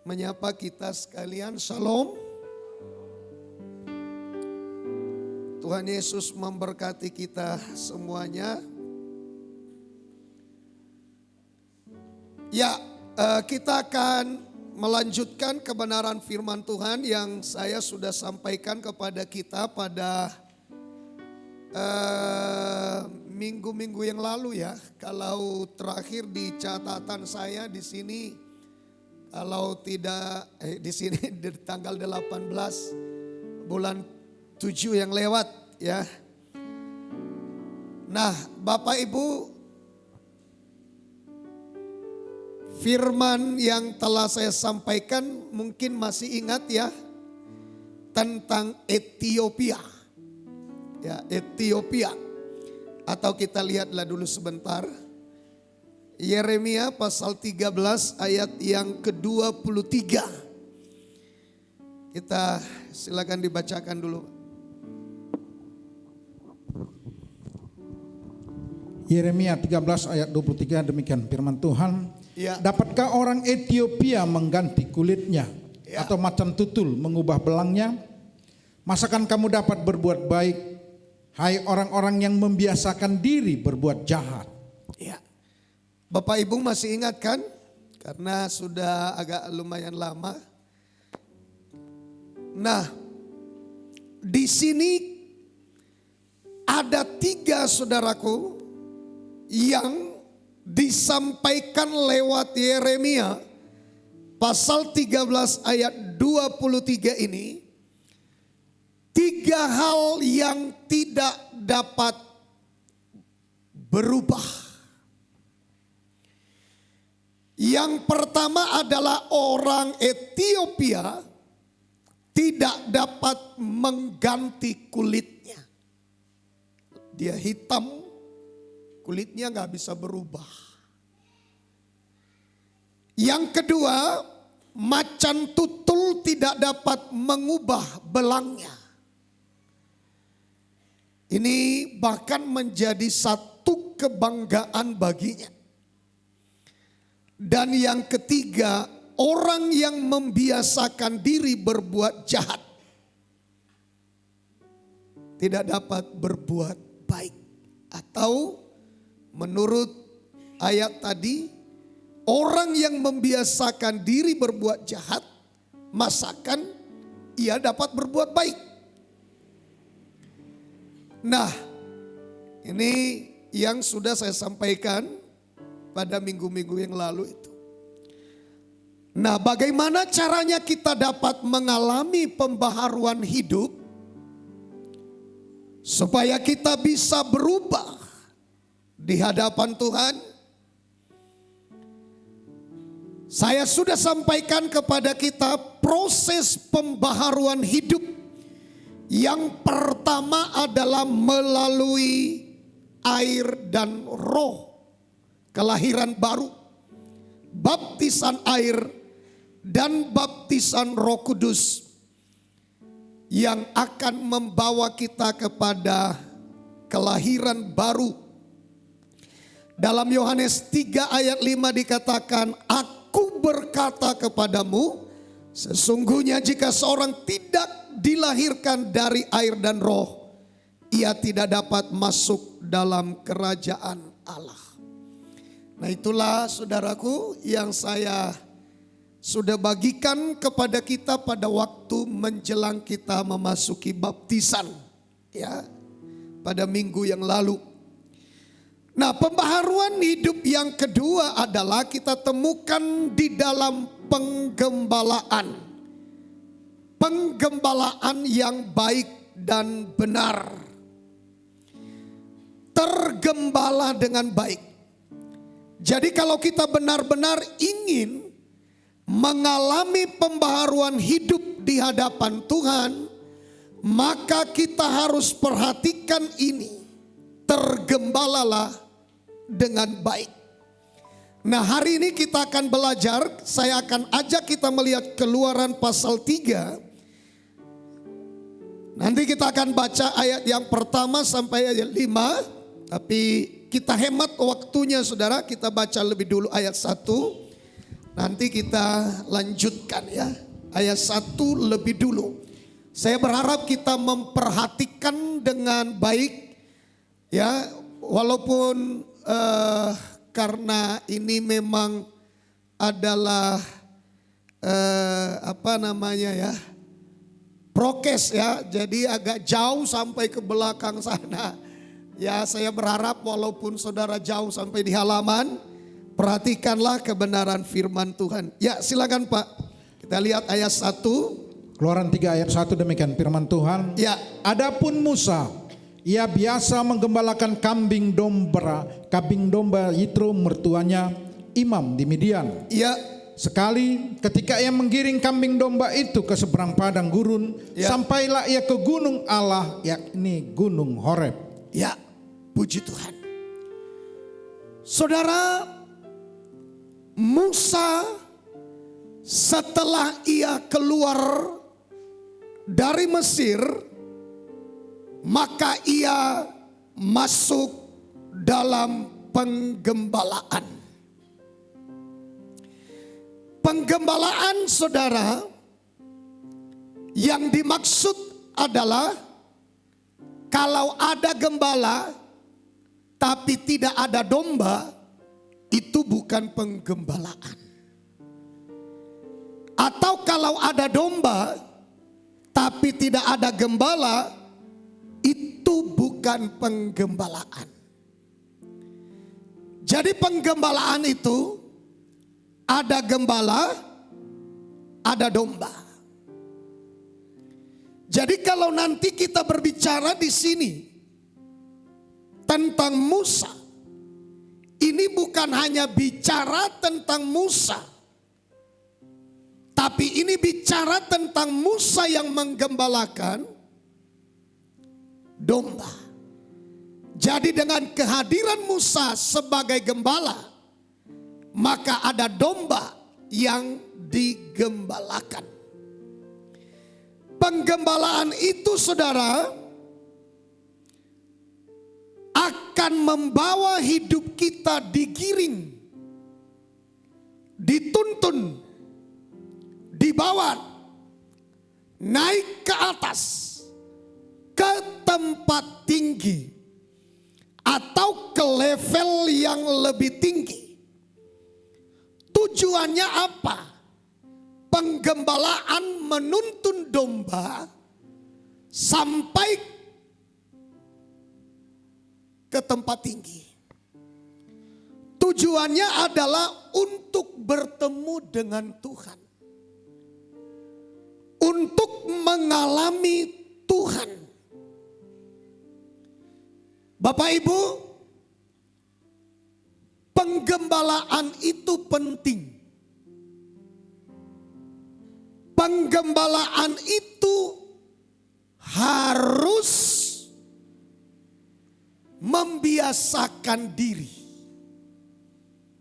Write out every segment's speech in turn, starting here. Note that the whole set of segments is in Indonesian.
menyapa kita sekalian. Shalom. Tuhan Yesus memberkati kita semuanya. Ya, kita akan melanjutkan kebenaran firman Tuhan yang saya sudah sampaikan kepada kita pada minggu-minggu yang lalu ya. Kalau terakhir di catatan saya di sini, kalau tidak di sini di tanggal 18 bulan 7 yang lewat ya. Nah, Bapak Ibu, firman yang telah saya sampaikan mungkin masih ingat ya, tentang Ethiopia. Ya, Ethiopia. Atau kita lihatlah dulu sebentar. Yeremia pasal 13 ayat yang ke-23. Kita silakan dibacakan dulu. Yeremia 13 ayat 23, demikian firman Tuhan. Ya. Dapatkah orang Ethiopia mengganti kulitnya atau macan tutul mengubah belangnya? Masakan kamu dapat berbuat baik, hai orang-orang yang membiasakan diri berbuat jahat? Ya. Bapak Ibu masih ingat kan? Karena sudah agak lumayan lama. Nah, di sini ada 3 saudaraku yang disampaikan lewat Yeremia pasal 13 ayat 23 ini. 3 hal yang tidak dapat berubah. Yang pertama adalah orang Ethiopia tidak dapat mengganti kulitnya. Dia hitam, kulitnya gak bisa berubah. Yang kedua, macan tutul tidak dapat mengubah belangnya. Ini bahkan menjadi satu kebanggaan baginya. Dan yang ketiga, orang yang membiasakan diri berbuat jahat tidak dapat berbuat baik. Atau menurut ayat tadi, orang yang membiasakan diri berbuat jahat, masakan ia dapat berbuat baik. Nah, ini yang sudah saya sampaikan pada minggu-minggu yang lalu itu. Nah, bagaimana caranya kita dapat mengalami pembaharuan hidup supaya kita bisa berubah di hadapan Tuhan? Saya sudah sampaikan kepada kita proses pembaharuan hidup. Yang pertama adalah melalui air dan roh. Kelahiran baru, baptisan air dan baptisan Roh Kudus yang akan membawa kita kepada kelahiran baru. Dalam Yohanes 3 ayat 5 dikatakan, aku berkata kepadamu, sesungguhnya jika seorang tidak dilahirkan dari air dan roh, ia tidak dapat masuk dalam kerajaan Allah. Nah, itulah saudaraku yang saya sudah bagikan kepada kita pada waktu menjelang kita memasuki baptisan ya, pada minggu yang lalu. Nah, pembaharuan hidup yang kedua adalah kita temukan di dalam penggembalaan. Penggembalaan yang baik dan benar. Tergembala dengan baik. Jadi kalau kita benar-benar ingin mengalami pembaharuan hidup di hadapan Tuhan, maka kita harus perhatikan ini. Tergembalalah dengan baik. Nah, hari ini kita akan belajar, saya akan ajak kita melihat Keluaran pasal 3. Nanti kita akan baca ayat yang pertama sampai ayat 5. Tapi kita hemat waktunya saudara, kita baca lebih dulu ayat 1. Nanti kita lanjutkan ya. Ayat 1 lebih dulu. Saya berharap kita memperhatikan dengan baik ya. Walaupun karena ini memang adalah prokes ya. Jadi agak jauh sampai ke belakang sana. Ya, saya berharap walaupun saudara jauh sampai di halaman, perhatikanlah kebenaran firman Tuhan. Ya, silakan Pak. Kita lihat ayat 1. Keluaran 3 ayat 1 demikian firman Tuhan. Ya. Adapun Musa, ia biasa menggembalakan kambing domba Yitro mertuanya imam di Midian. Ya. Sekali ketika ia menggiring kambing domba itu ke seberang padang gurun, sampailah ia ke gunung Allah, yakni gunung Horeb. Ya, puji Tuhan. Saudara, Musa setelah ia keluar dari Mesir, maka ia masuk dalam penggembalaan. Penggembalaan saudara, yang dimaksud adalah kalau ada gembala tapi tidak ada domba, itu bukan penggembalaan. Atau kalau ada domba tapi tidak ada gembala, itu bukan penggembalaan. Jadi penggembalaan itu ada gembala, ada domba. Jadi kalau nanti kita berbicara di sini tentang Musa, ini bukan hanya bicara tentang Musa, tapi ini bicara tentang Musa yang menggembalakan domba. Jadi dengan kehadiran Musa sebagai gembala, maka ada domba yang digembalakan. Penggembalaan itu saudara akan membawa hidup kita digiring, dituntun, dibawa naik ke atas, ke tempat tinggi, atau ke level yang lebih tinggi. Tujuannya apa? Penggembalaan menuntun domba sampai ke tempat tinggi. Tujuannya adalah untuk bertemu dengan Tuhan. Untuk mengalami Tuhan. Bapak Ibu, penggembalaan itu penting. Penggembalaan itu harus membiasakan diri,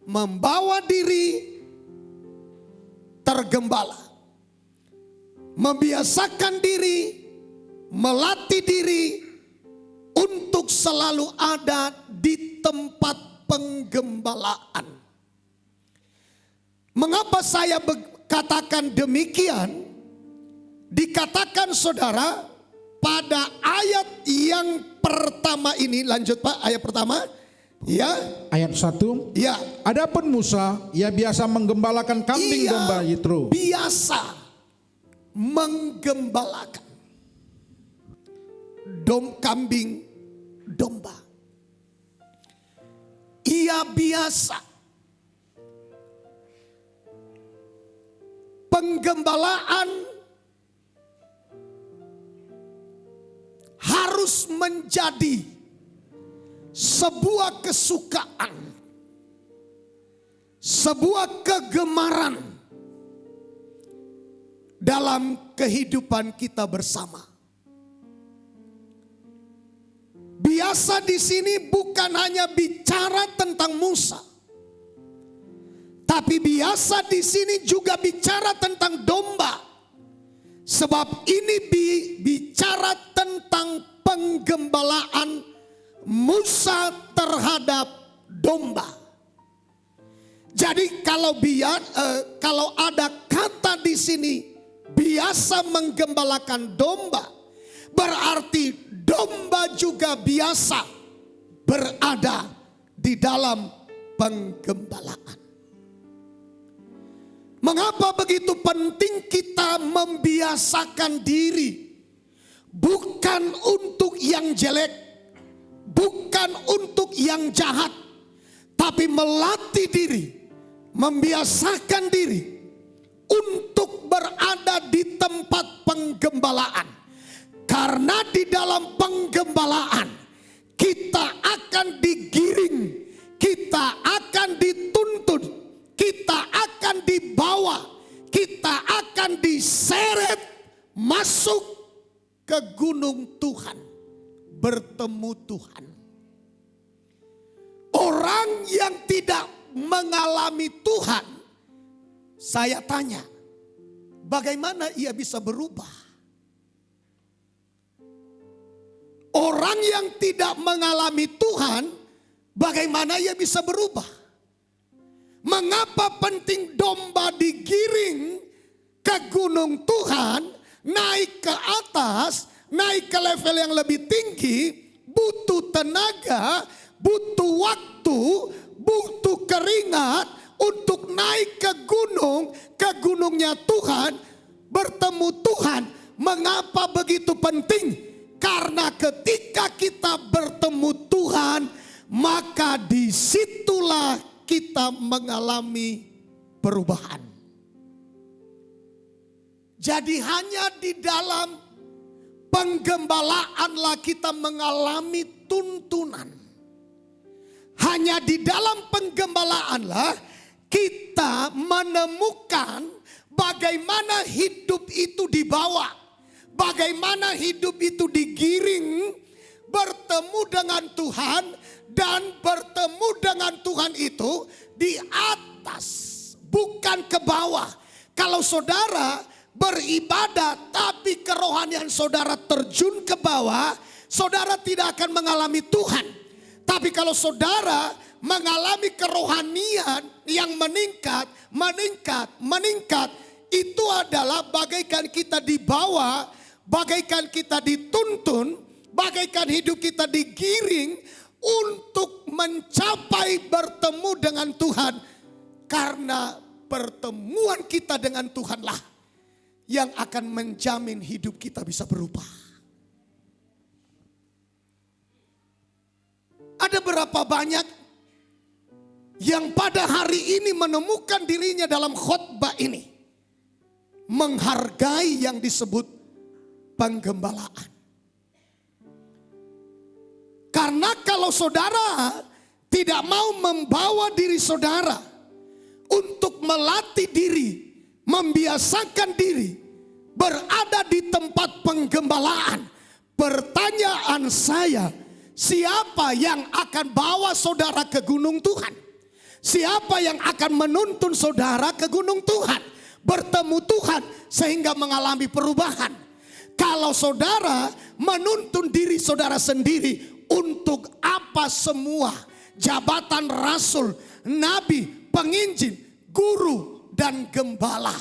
membawa diri tergembala, membiasakan diri, melatih diri untuk selalu ada di tempat penggembalaan. Mengapa saya katakan demikian? Dikatakan saudara pada ayat yang pertama ini, lanjut Pak, ayat pertama. Ya. Ayat 1. Ya. Adapun Musa, ia biasa menggembalakan kambing domba Yitro. Biasa menggembalakan kambing domba. Ia biasa. Penggembalaan harus menjadi sebuah kesukaan, sebuah kegemaran dalam kehidupan kita bersama. Biasa di sini bukan hanya bicara tentang Musa, tapi biasa di sini juga bicara tentang domba. Sebab ini bicara tentang penggembalaan Musa terhadap domba. Jadi kalau ada kata di sini biasa menggembalakan domba, berarti domba juga biasa berada di dalam penggembalaan. Mengapa begitu penting kita membiasakan diri? Bukan untuk yang jelek, bukan untuk yang jahat, tapi melatih diri, membiasakan diri untuk berada di tempat penggembalaan. Karena di dalam penggembalaan kita akan digiring, kita akan dituntun, kita akan dibawa, kita akan diseret masuk ke gunung Tuhan, bertemu Tuhan. Orang yang tidak mengalami Tuhan, saya tanya, bagaimana ia bisa berubah? Orang yang tidak mengalami Tuhan, bagaimana ia bisa berubah? Mengapa penting domba digiring ke gunung Tuhan, naik ke atas, naik ke level yang lebih tinggi, butuh tenaga, butuh waktu, butuh keringat untuk naik ke gunungnya Tuhan, bertemu Tuhan. Mengapa begitu penting? Karena ketika kita bertemu Tuhan, maka disitulah kita mengalami perubahan. Jadi hanya di dalam penggembalaanlah kita mengalami tuntunan. Hanya di dalam penggembalaanlah kita menemukan bagaimana hidup itu dibawa. Bagaimana hidup itu digiring bertemu dengan Tuhan, dan bertemu dengan Tuhan itu di atas, bukan ke bawah. Kalau saudara beribadah tapi kerohanian saudara terjun ke bawah, saudara tidak akan mengalami Tuhan. Tapi kalau saudara mengalami kerohanian yang meningkat, itu adalah bagaikan kita dibawa, bagaikan kita dituntun, bagaikan hidup kita digiring untuk mencapai bertemu dengan Tuhan. Karena pertemuan kita dengan Tuhanlah yang akan menjamin hidup kita bisa berubah. Ada berapa banyak yang pada hari ini menemukan dirinya dalam khotbah ini menghargai yang disebut penggembalaan. Karena kalau saudara tidak mau membawa diri saudara untuk melatih diri, membiasakan diri berada di tempat penggembalaan, pertanyaan saya, siapa yang akan bawa saudara ke gunung Tuhan? Siapa yang akan menuntun saudara ke gunung Tuhan, bertemu Tuhan sehingga mengalami perubahan? Kalau saudara menuntun diri saudara sendiri, untuk apa semua jabatan rasul, nabi, penginjil, guru, dan gembala?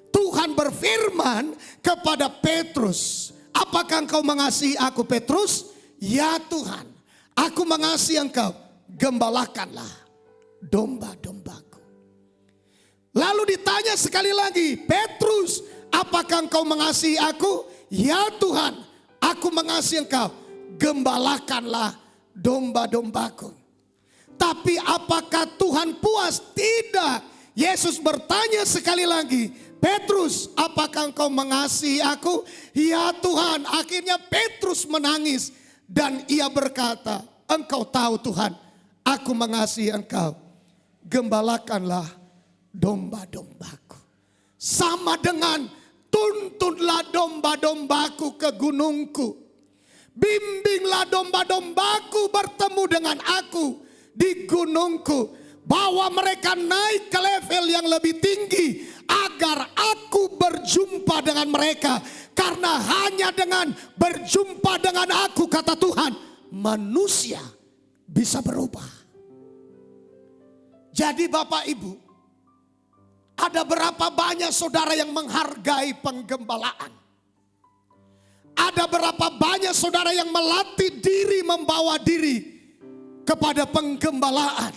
Tuhan berfirman kepada Petrus, apakah engkau mengasihi aku Petrus? Ya Tuhan, aku mengasihi engkau, gembalakanlah domba-dombaku. Lalu ditanya sekali lagi, Petrus, apakah engkau mengasihi aku? Ya Tuhan, aku mengasihi engkau, gembalakanlah domba-dombaku. Tapi apakah Tuhan puas? Tidak. Yesus bertanya sekali lagi, Petrus, apakah engkau mengasihi aku? Ya Tuhan. Akhirnya Petrus menangis dan ia berkata, engkau tahu Tuhan, aku mengasihi engkau, gembalakanlah domba-dombaku. Sama dengan tuntunlah domba-dombaku ke gunungku. Bimbinglah domba-dombaku bertemu dengan aku di gunungku. Bawa mereka naik ke level yang lebih tinggi agar aku berjumpa dengan mereka. Karena hanya dengan berjumpa dengan aku, kata Tuhan, manusia bisa berubah. Jadi Bapak Ibu, ada berapa banyak saudara yang menghargai penggembalaan? Ada berapa banyak saudara yang melatih diri, membawa diri kepada penggembalaan?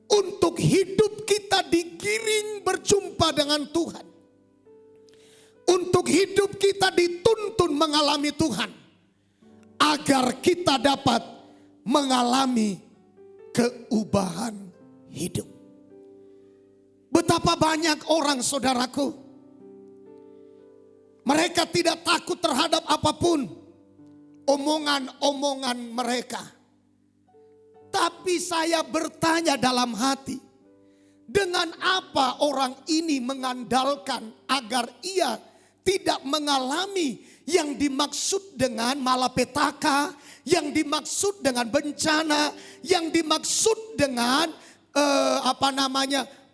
Untuk hidup kita digiring berjumpa dengan Tuhan. Untuk hidup kita dituntun mengalami Tuhan. Agar kita dapat mengalami keubahan hidup. Betapa banyak orang saudaraku, mereka tidak takut terhadap apapun omongan-omongan mereka. Tapi saya bertanya dalam hati, dengan apa orang ini mengandalkan agar ia tidak mengalami yang dimaksud dengan malapetaka, yang dimaksud dengan bencana, yang dimaksud dengan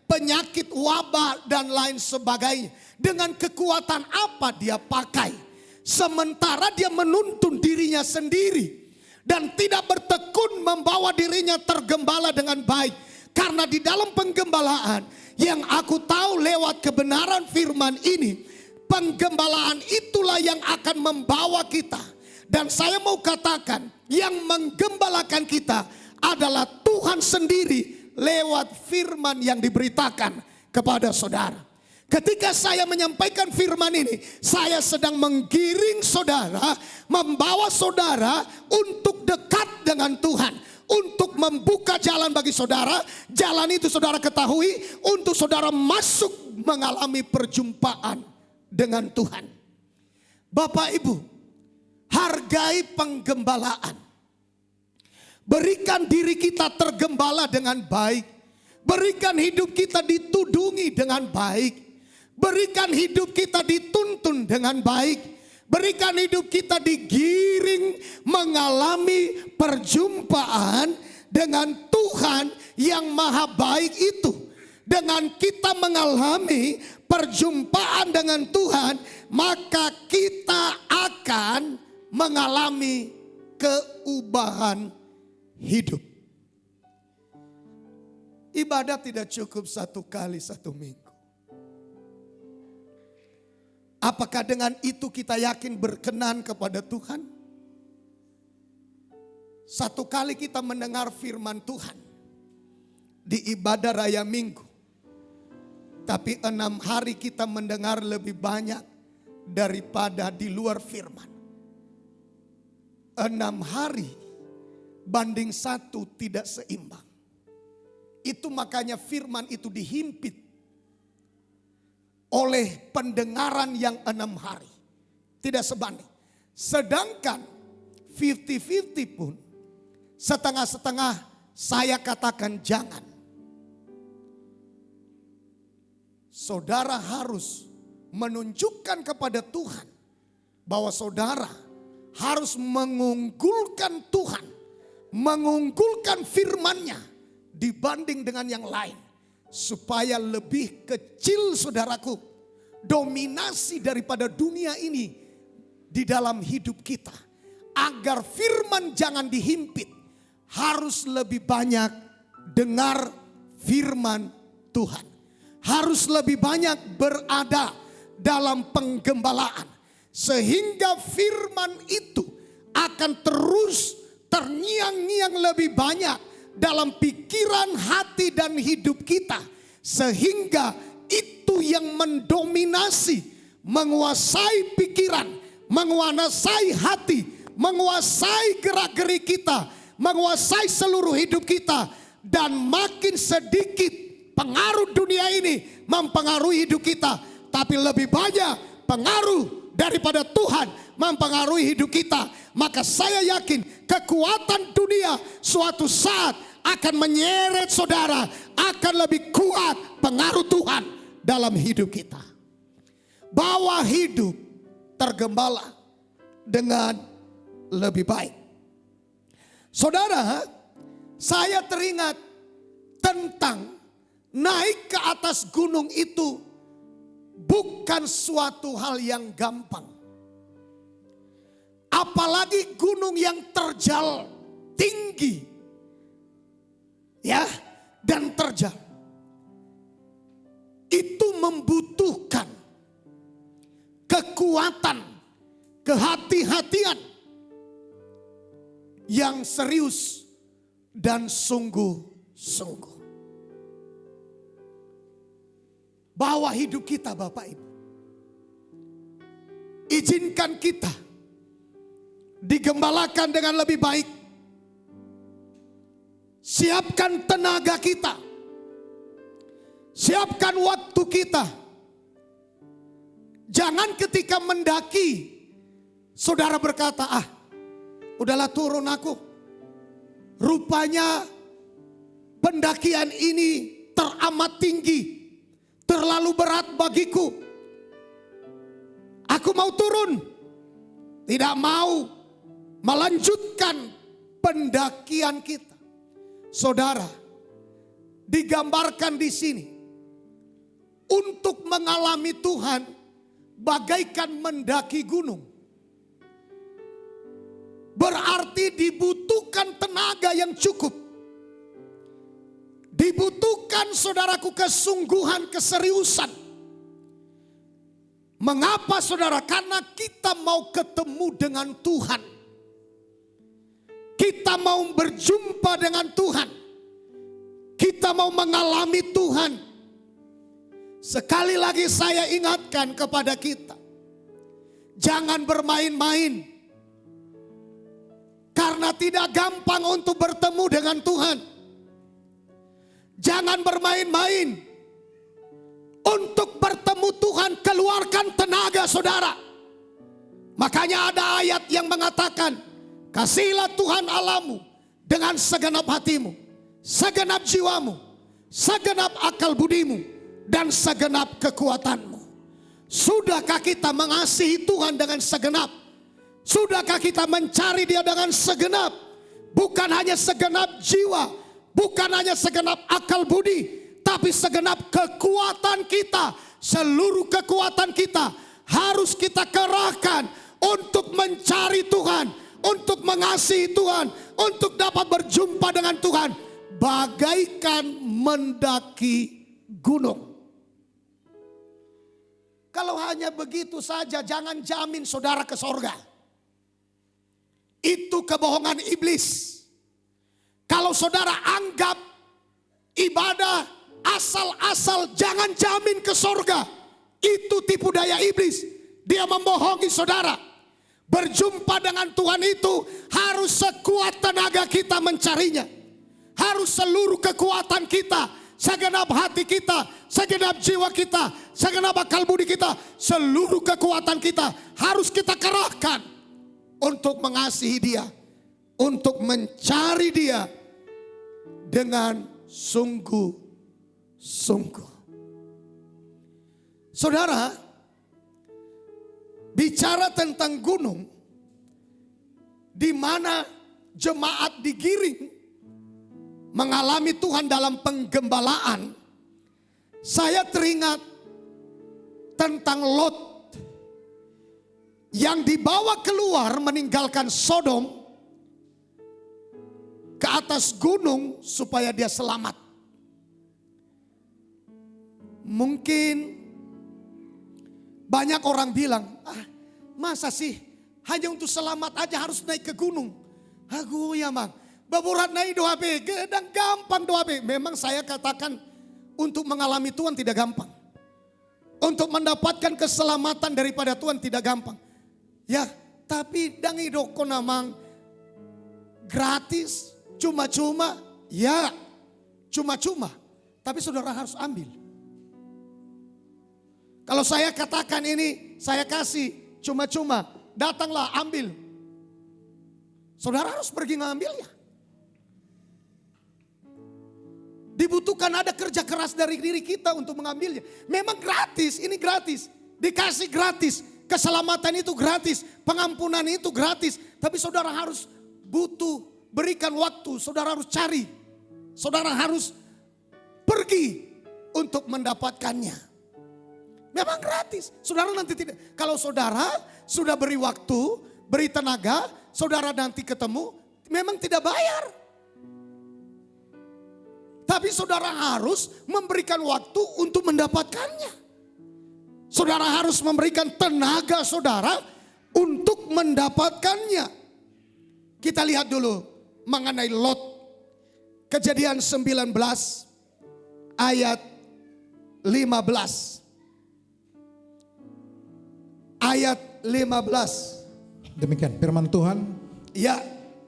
penyakit, wabah dan lain sebagainya. Dengan kekuatan apa dia pakai? Sementara dia menuntun dirinya sendiri dan tidak bertekun membawa dirinya tergembala dengan baik. Karena di dalam penggembalaan yang aku tahu lewat kebenaran firman ini, penggembalaan itulah yang akan membawa kita. Dan saya mau katakan, yang menggembalakan kita adalah Tuhan sendiri lewat firman yang diberitakan kepada saudara. Ketika saya menyampaikan firman ini, saya sedang menggiring saudara, membawa saudara untuk dekat dengan Tuhan. Untuk membuka jalan bagi saudara, jalan itu saudara ketahui, untuk saudara masuk mengalami perjumpaan dengan Tuhan. Bapak Ibu, hargai penggembalaan. Berikan diri kita tergembala dengan baik. Berikan hidup kita ditudungi dengan baik. Berikan hidup kita dituntun dengan baik. Berikan hidup kita digiring mengalami perjumpaan dengan Tuhan yang maha baik itu. Dengan kita mengalami perjumpaan dengan Tuhan, maka kita akan mengalami keubahan hidup. Ibadah tidak cukup 1 kali 1 minggu. Apakah dengan itu kita yakin berkenan kepada Tuhan? 1 kali kita mendengar firman Tuhan di ibadah raya minggu. Tapi 6 hari kita mendengar lebih banyak daripada di luar firman. 6 hari banding 1 tidak seimbang. Itu makanya firman itu dihimpit oleh pendengaran yang 6 hari. Tidak sebanding. Sedangkan 50-50 pun setengah-setengah saya katakan jangan. Saudara harus menunjukkan kepada Tuhan bahwa saudara harus mengunggulkan Tuhan, mengunggulkan firman-Nya dibanding dengan yang lain. Supaya lebih kecil saudaraku, dominasi daripada dunia ini di dalam hidup kita. Agar firman jangan dihimpit, harus lebih banyak dengar firman Tuhan. Harus lebih banyak berada dalam penggembalaan. Sehingga firman itu akan terus terngiang-ngiang lebih banyak dalam pikiran, hati dan hidup kita. Sehingga itu yang mendominasi, menguasai pikiran, menguasai hati, menguasai gerak-gerik kita, menguasai seluruh hidup kita. Dan makin sedikit pengaruh dunia ini mempengaruhi hidup kita, tapi lebih banyak pengaruh daripada Tuhan mempengaruhi hidup kita. Maka saya yakin kekuatan dunia suatu saat akan menyeret saudara, akan lebih kuat pengaruh Tuhan dalam hidup kita. Bawa hidup tergembala dengan lebih baik. Saudara, saya teringat tentang naik ke atas gunung itu bukan suatu hal yang gampang. Apalagi gunung yang terjal tinggi. Ya, dan terjal. Itu membutuhkan kekuatan, kehati-hatian yang serius dan sungguh-sungguh. Bawa hidup kita Bapak Ibu. Izinkan kita digembalakan dengan lebih baik. Siapkan tenaga kita. Siapkan waktu kita. Jangan ketika mendaki, saudara berkata, udahlah turun aku. Rupanya pendakian ini teramat tinggi, terlalu berat bagiku. Aku mau turun, tidak mau melanjutkan pendakian kita. Saudara, digambarkan di sini untuk mengalami Tuhan bagaikan mendaki gunung. Berarti dibutuhkan tenaga yang cukup. Dibutuhkan saudaraku kesungguhan, keseriusan. Mengapa saudara? Karena kita mau ketemu dengan Tuhan. Kita mau berjumpa dengan Tuhan. Kita mau mengalami Tuhan. Sekali lagi saya ingatkan kepada kita. Jangan bermain-main. Karena tidak gampang untuk bertemu dengan Tuhan. Jangan bermain-main. Untuk bertemu Tuhan, keluarkan tenaga saudara. Makanya ada ayat yang mengatakan, kasihilah Tuhan Allahmu dengan segenap hatimu, segenap jiwamu, segenap akal budimu, dan segenap kekuatanmu. Sudahkah kita mengasihi Tuhan dengan segenap? Sudahkah kita mencari Dia dengan segenap? Bukan hanya segenap jiwa, bukan hanya segenap akal budi, tapi segenap kekuatan kita. Seluruh kekuatan kita harus kita kerahkan untuk mencari Tuhan, untuk mengasihi Tuhan, untuk dapat berjumpa dengan Tuhan. Bagaikan mendaki gunung. Kalau hanya begitu saja, jangan jamin saudara ke sorga. Itu kebohongan iblis. Kalau saudara anggap ibadah asal-asal, jangan jamin ke sorga. Itu tipu daya iblis. Dia membohongi saudara. Berjumpa dengan Tuhan itu harus sekuat tenaga kita mencarinya. Harus seluruh kekuatan kita, segenap hati kita, segenap jiwa kita, segenap akal budi kita, seluruh kekuatan kita harus kita kerahkan untuk mengasihi Dia, untuk mencari Dia dengan sungguh-sungguh. Saudara, bicara tentang gunung di mana jemaat digiring mengalami Tuhan dalam penggembalaan, saya teringat tentang Lot yang dibawa keluar meninggalkan Sodom ke atas gunung supaya dia selamat. Mungkin banyak orang bilang, masa sih hanya untuk selamat aja harus naik ke gunung? Aku ya mang, baburat naik doa be, gedang gampang doa be. Memang saya katakan untuk mengalami Tuhan tidak gampang. Untuk mendapatkan keselamatan daripada Tuhan tidak gampang. Ya, tapi dangi doko namang gratis, cuma-cuma, ya cuma-cuma. Tapi saudara harus ambil. Kalau saya katakan ini, saya kasih cuma-cuma, datanglah ambil. Saudara harus pergi ngambilnya. Dibutuhkan ada kerja keras dari diri kita untuk mengambilnya. Memang gratis, ini gratis. Dikasih gratis, keselamatan itu gratis, pengampunan itu gratis. Tapi saudara harus butuh, berikan waktu, saudara harus cari. Saudara harus pergi untuk mendapatkannya. Memang gratis. Saudara nanti tidak. Kalau saudara sudah beri waktu, beri tenaga, saudara nanti ketemu, memang tidak bayar. Tapi saudara harus memberikan waktu untuk mendapatkannya. Saudara harus memberikan tenaga saudara untuk mendapatkannya. Kita lihat dulu mengenai Lot. Kejadian 19 ayat 15. Ayat 15. Demikian firman Tuhan. Ya.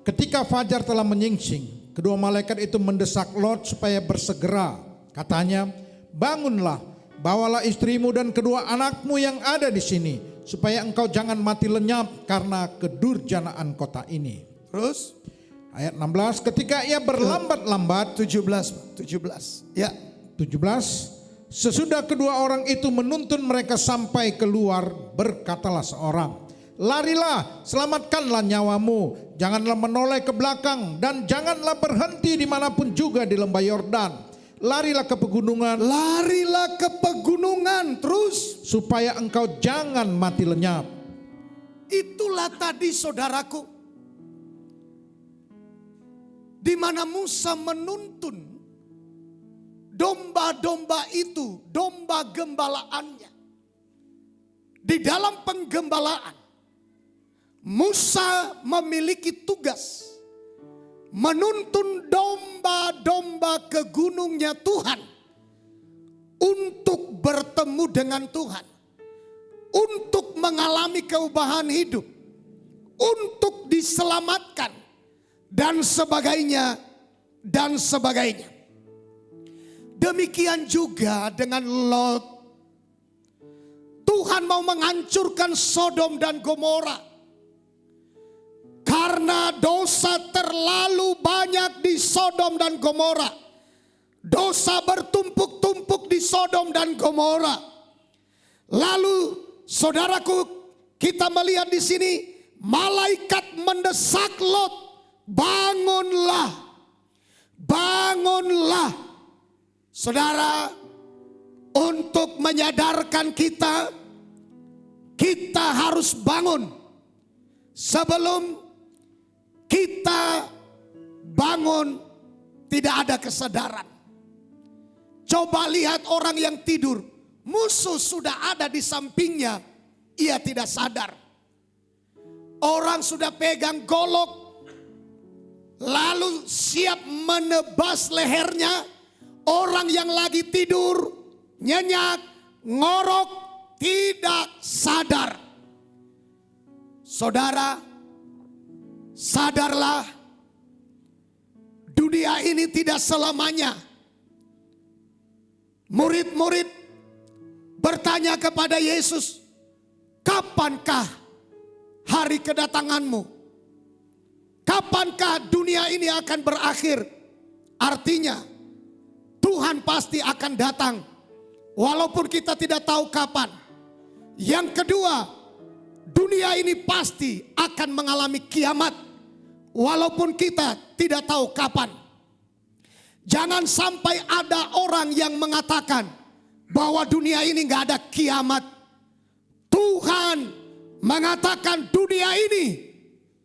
Ketika fajar telah menyingsing, kedua malaikat itu mendesak Lot supaya bersegera. Katanya, bangunlah, bawalah istrimu dan kedua anakmu yang ada di sini, supaya engkau jangan mati lenyap karena kedurjanaan kota ini. Terus ayat 16, ketika ia berlambat-lambat, 17. Ya. 17, sesudah kedua orang itu menuntun mereka sampai keluar, berkatalah seorang, larilah, selamatkanlah nyawamu, janganlah menoleh ke belakang dan janganlah berhenti dimanapun juga di lembah Yordan. Larilah ke pegunungan. Larilah ke pegunungan terus. Supaya engkau jangan mati lenyap. Itulah tadi saudaraku. Di mana Musa menuntun domba-domba itu, domba gembalaannya. Di dalam penggembalaan, Musa memiliki tugas menuntun domba-domba ke gunungnya Tuhan untuk bertemu dengan Tuhan, untuk mengalami keubahan hidup, untuk diselamatkan dan sebagainya dan sebagainya. Demikian juga dengan Lot. Tuhan mau menghancurkan Sodom dan Gomora. Karena dosa terlalu banyak di Sodom dan Gomora. Dosa bertumpuk-tumpuk di Sodom dan Gomora. Lalu saudaraku, kita melihat di sini malaikat mendesak Lot, bangunlah. Bangunlah. Saudara, untuk menyadarkan kita harus bangun. Sebelum kita bangun, tidak ada kesadaran. Coba lihat orang yang tidur, musuh sudah ada di sampingnya, ia tidak sadar. Orang sudah pegang golok, lalu siap menebas lehernya. Orang yang lagi tidur, nyenyak, ngorok, tidak sadar. Saudara, sadarlah, dunia ini tidak selamanya. Murid-murid bertanya kepada Yesus, kapankah hari kedatanganmu? Kapankah dunia ini akan berakhir? Artinya, Tuhan pasti akan datang, walaupun kita tidak tahu kapan. Yang kedua, dunia ini pasti akan mengalami kiamat, walaupun kita tidak tahu kapan. Jangan sampai ada orang yang mengatakan bahwa dunia ini gak ada kiamat. Tuhan mengatakan dunia ini,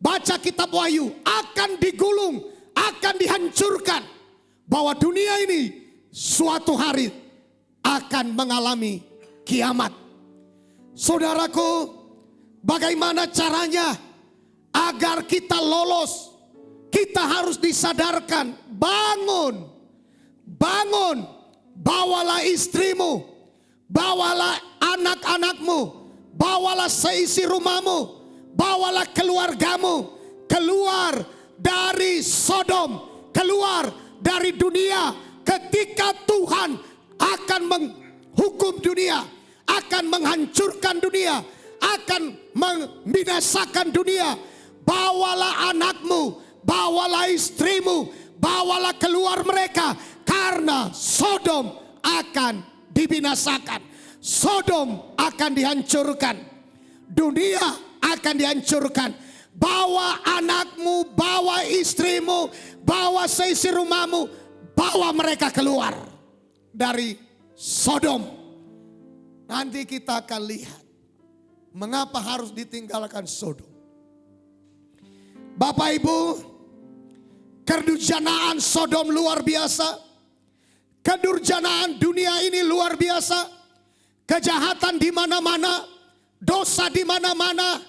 baca kitab Wahyu, akan digulung, akan dihancurkan. Bahwa dunia ini suatu hari akan mengalami kiamat. Saudaraku, bagaimana caranya agar kita lolos? Kita harus disadarkan, bangun, bangun, bawalah istrimu, bawalah anak-anakmu, bawalah seisi rumahmu, bawalah keluargamu, keluar dari Sodom, keluar dari dunia. Ketika Tuhan akan menghukum dunia, akan menghancurkan dunia, akan membinasakan dunia, bawalah anakmu, bawalah istrimu, bawalah keluar mereka, karena Sodom akan dibinasakan, Sodom akan dihancurkan, dunia akan dihancurkan. Bawa anakmu, bawa istrimu, bawa seisi rumahmu, bawa mereka keluar dari Sodom. Nanti kita akan lihat mengapa harus ditinggalkan Sodom. Bapak Ibu, kedurjanaan Sodom luar biasa. Kedurjanaan dunia ini luar biasa. Kejahatan di mana-mana, dosa di mana-mana,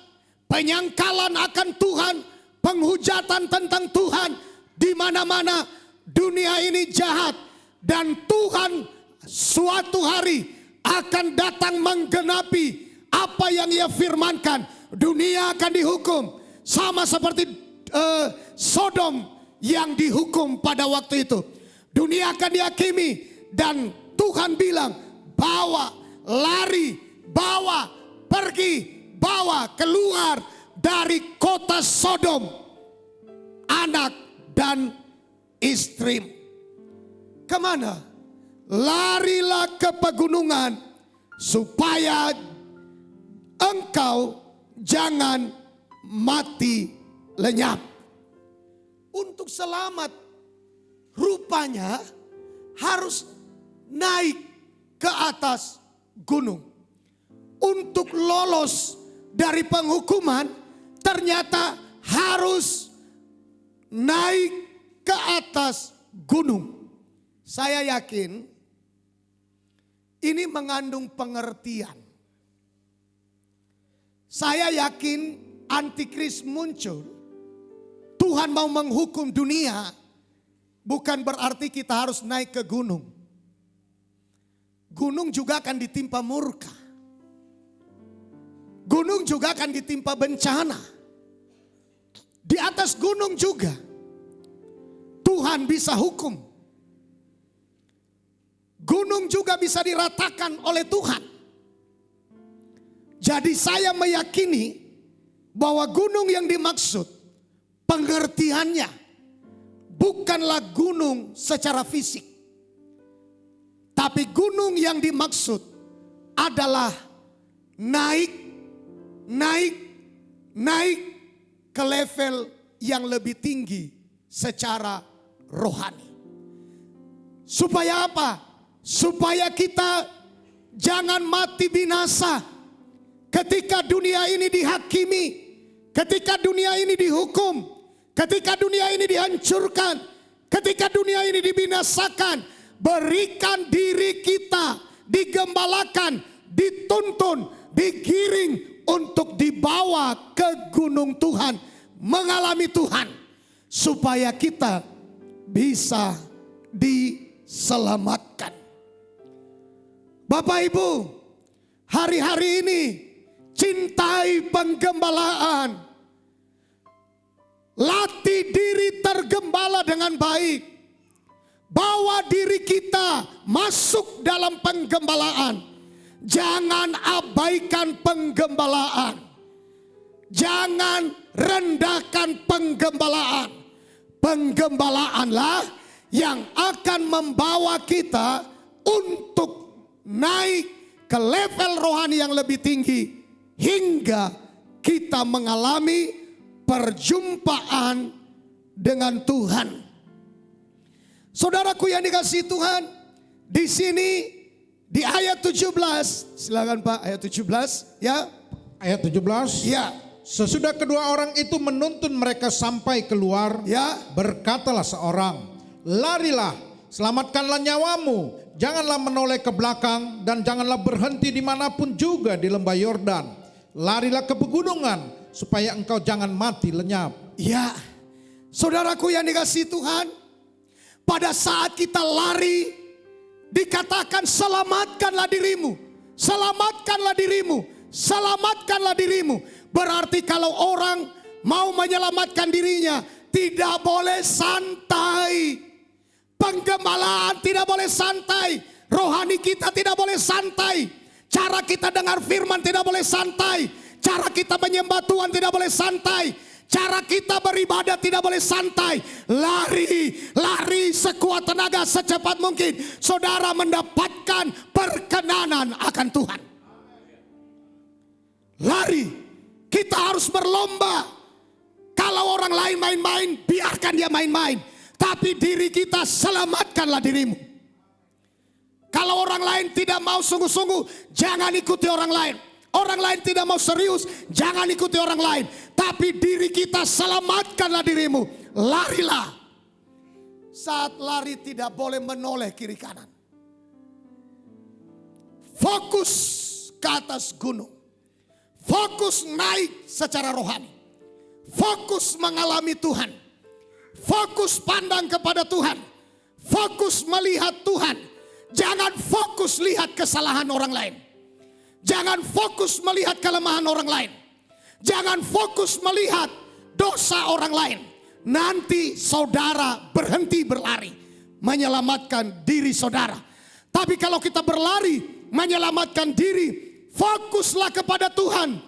penyangkalan akan Tuhan, penghujatan tentang Tuhan di mana-mana. Dunia ini jahat dan Tuhan suatu hari akan datang menggenapi apa yang Ia firmankan. Dunia akan dihukum sama seperti Sodom yang dihukum pada waktu itu. Dunia akan dihakimi dan Tuhan bilang, bawa, lari, bawa, pergi, bawa keluar dari kota Sodom anak dan istri. Kemana? Larilah ke pegunungan supaya engkau jangan mati lenyap. Untuk selamat rupanya harus naik ke atas gunung. Untuk lolos dari penghukuman ternyata harus naik ke atas gunung. Saya yakin ini mengandung pengertian. Saya yakin antikris muncul. Tuhan mau menghukum dunia. Bukan berarti kita harus naik ke gunung. Gunung juga akan ditimpa murka. Gunung juga akan ditimpa bencana. Di atas gunung juga Tuhan bisa hukum. Gunung juga bisa diratakan oleh Tuhan. Jadi saya meyakini bahwa gunung yang dimaksud pengertiannya bukanlah gunung secara fisik. Tapi gunung yang dimaksud adalah naik ke level yang lebih tinggi secara rohani. Supaya apa? Supaya kita jangan mati binasa ketika dunia ini dihakimi, ketika dunia ini dihukum, ketika dunia ini dihancurkan, ketika dunia ini dibinasakan. Berikan diri kita digembalakan, dituntun, digiring untuk dibawa ke gunung Tuhan, mengalami Tuhan, supaya kita bisa diselamatkan. Bapak Ibu, hari-hari ini cintai penggembalaan, latih diri tergembala dengan baik. Bawa diri kita masuk dalam penggembalaan. Jangan abaikan penggembalaan. Jangan rendahkan penggembalaan. Penggembalaanlah yang akan membawa kita untuk naik ke level rohani yang lebih tinggi. Hingga kita mengalami perjumpaan dengan Tuhan. Saudaraku yang dikasihi Tuhan, di sini di ayat 17, silakan Pak, ayat 17 ya. Ayat 17. Ya. Sesudah kedua orang itu menuntun mereka sampai keluar, Ya. berkatalah seorang, larilah, selamatkanlah nyawamu, janganlah menoleh ke belakang dan janganlah berhenti dimanapun juga di lembah Yordan. Larilah ke pegunungan supaya engkau jangan mati lenyap. Ya, saudaraku yang dikasihi Tuhan, pada saat kita lari, dikatakan selamatkanlah dirimu, selamatkanlah dirimu, selamatkanlah dirimu. Berarti kalau orang mau menyelamatkan dirinya, tidak boleh santai. Penggembalaan tidak boleh santai. Rohani kita tidak boleh santai. Cara kita dengar firman tidak boleh santai. Cara kita menyembah Tuhan tidak boleh santai. Cara kita beribadah tidak boleh santai. Lari sekuat tenaga secepat mungkin. Saudara mendapatkan perkenanan akan Tuhan. Lari. Kita harus berlomba. Kalau orang lain main-main, biarkan dia main-main. Tapi diri kita, selamatkanlah dirimu. Kalau orang lain tidak mau sungguh-sungguh, jangan ikuti orang lain. Orang lain tidak mau serius, jangan ikuti orang lain. Tapi diri kita, selamatkanlah dirimu. Larilah. saat lari tidak boleh menoleh kiri kanan. Fokus ke atas gunung. Fokus naik secara rohani. Fokus mengalami Tuhan. Fokus pandang kepada Tuhan. Fokus melihat Tuhan. Jangan fokus lihat kesalahan orang lain. Jangan fokus melihat kelemahan orang lain. Jangan fokus melihat dosa orang lain. Nanti saudara berhenti berlari menyelamatkan diri saudara. Tapi kalau kita berlari menyelamatkan diri, fokuslah kepada Tuhan.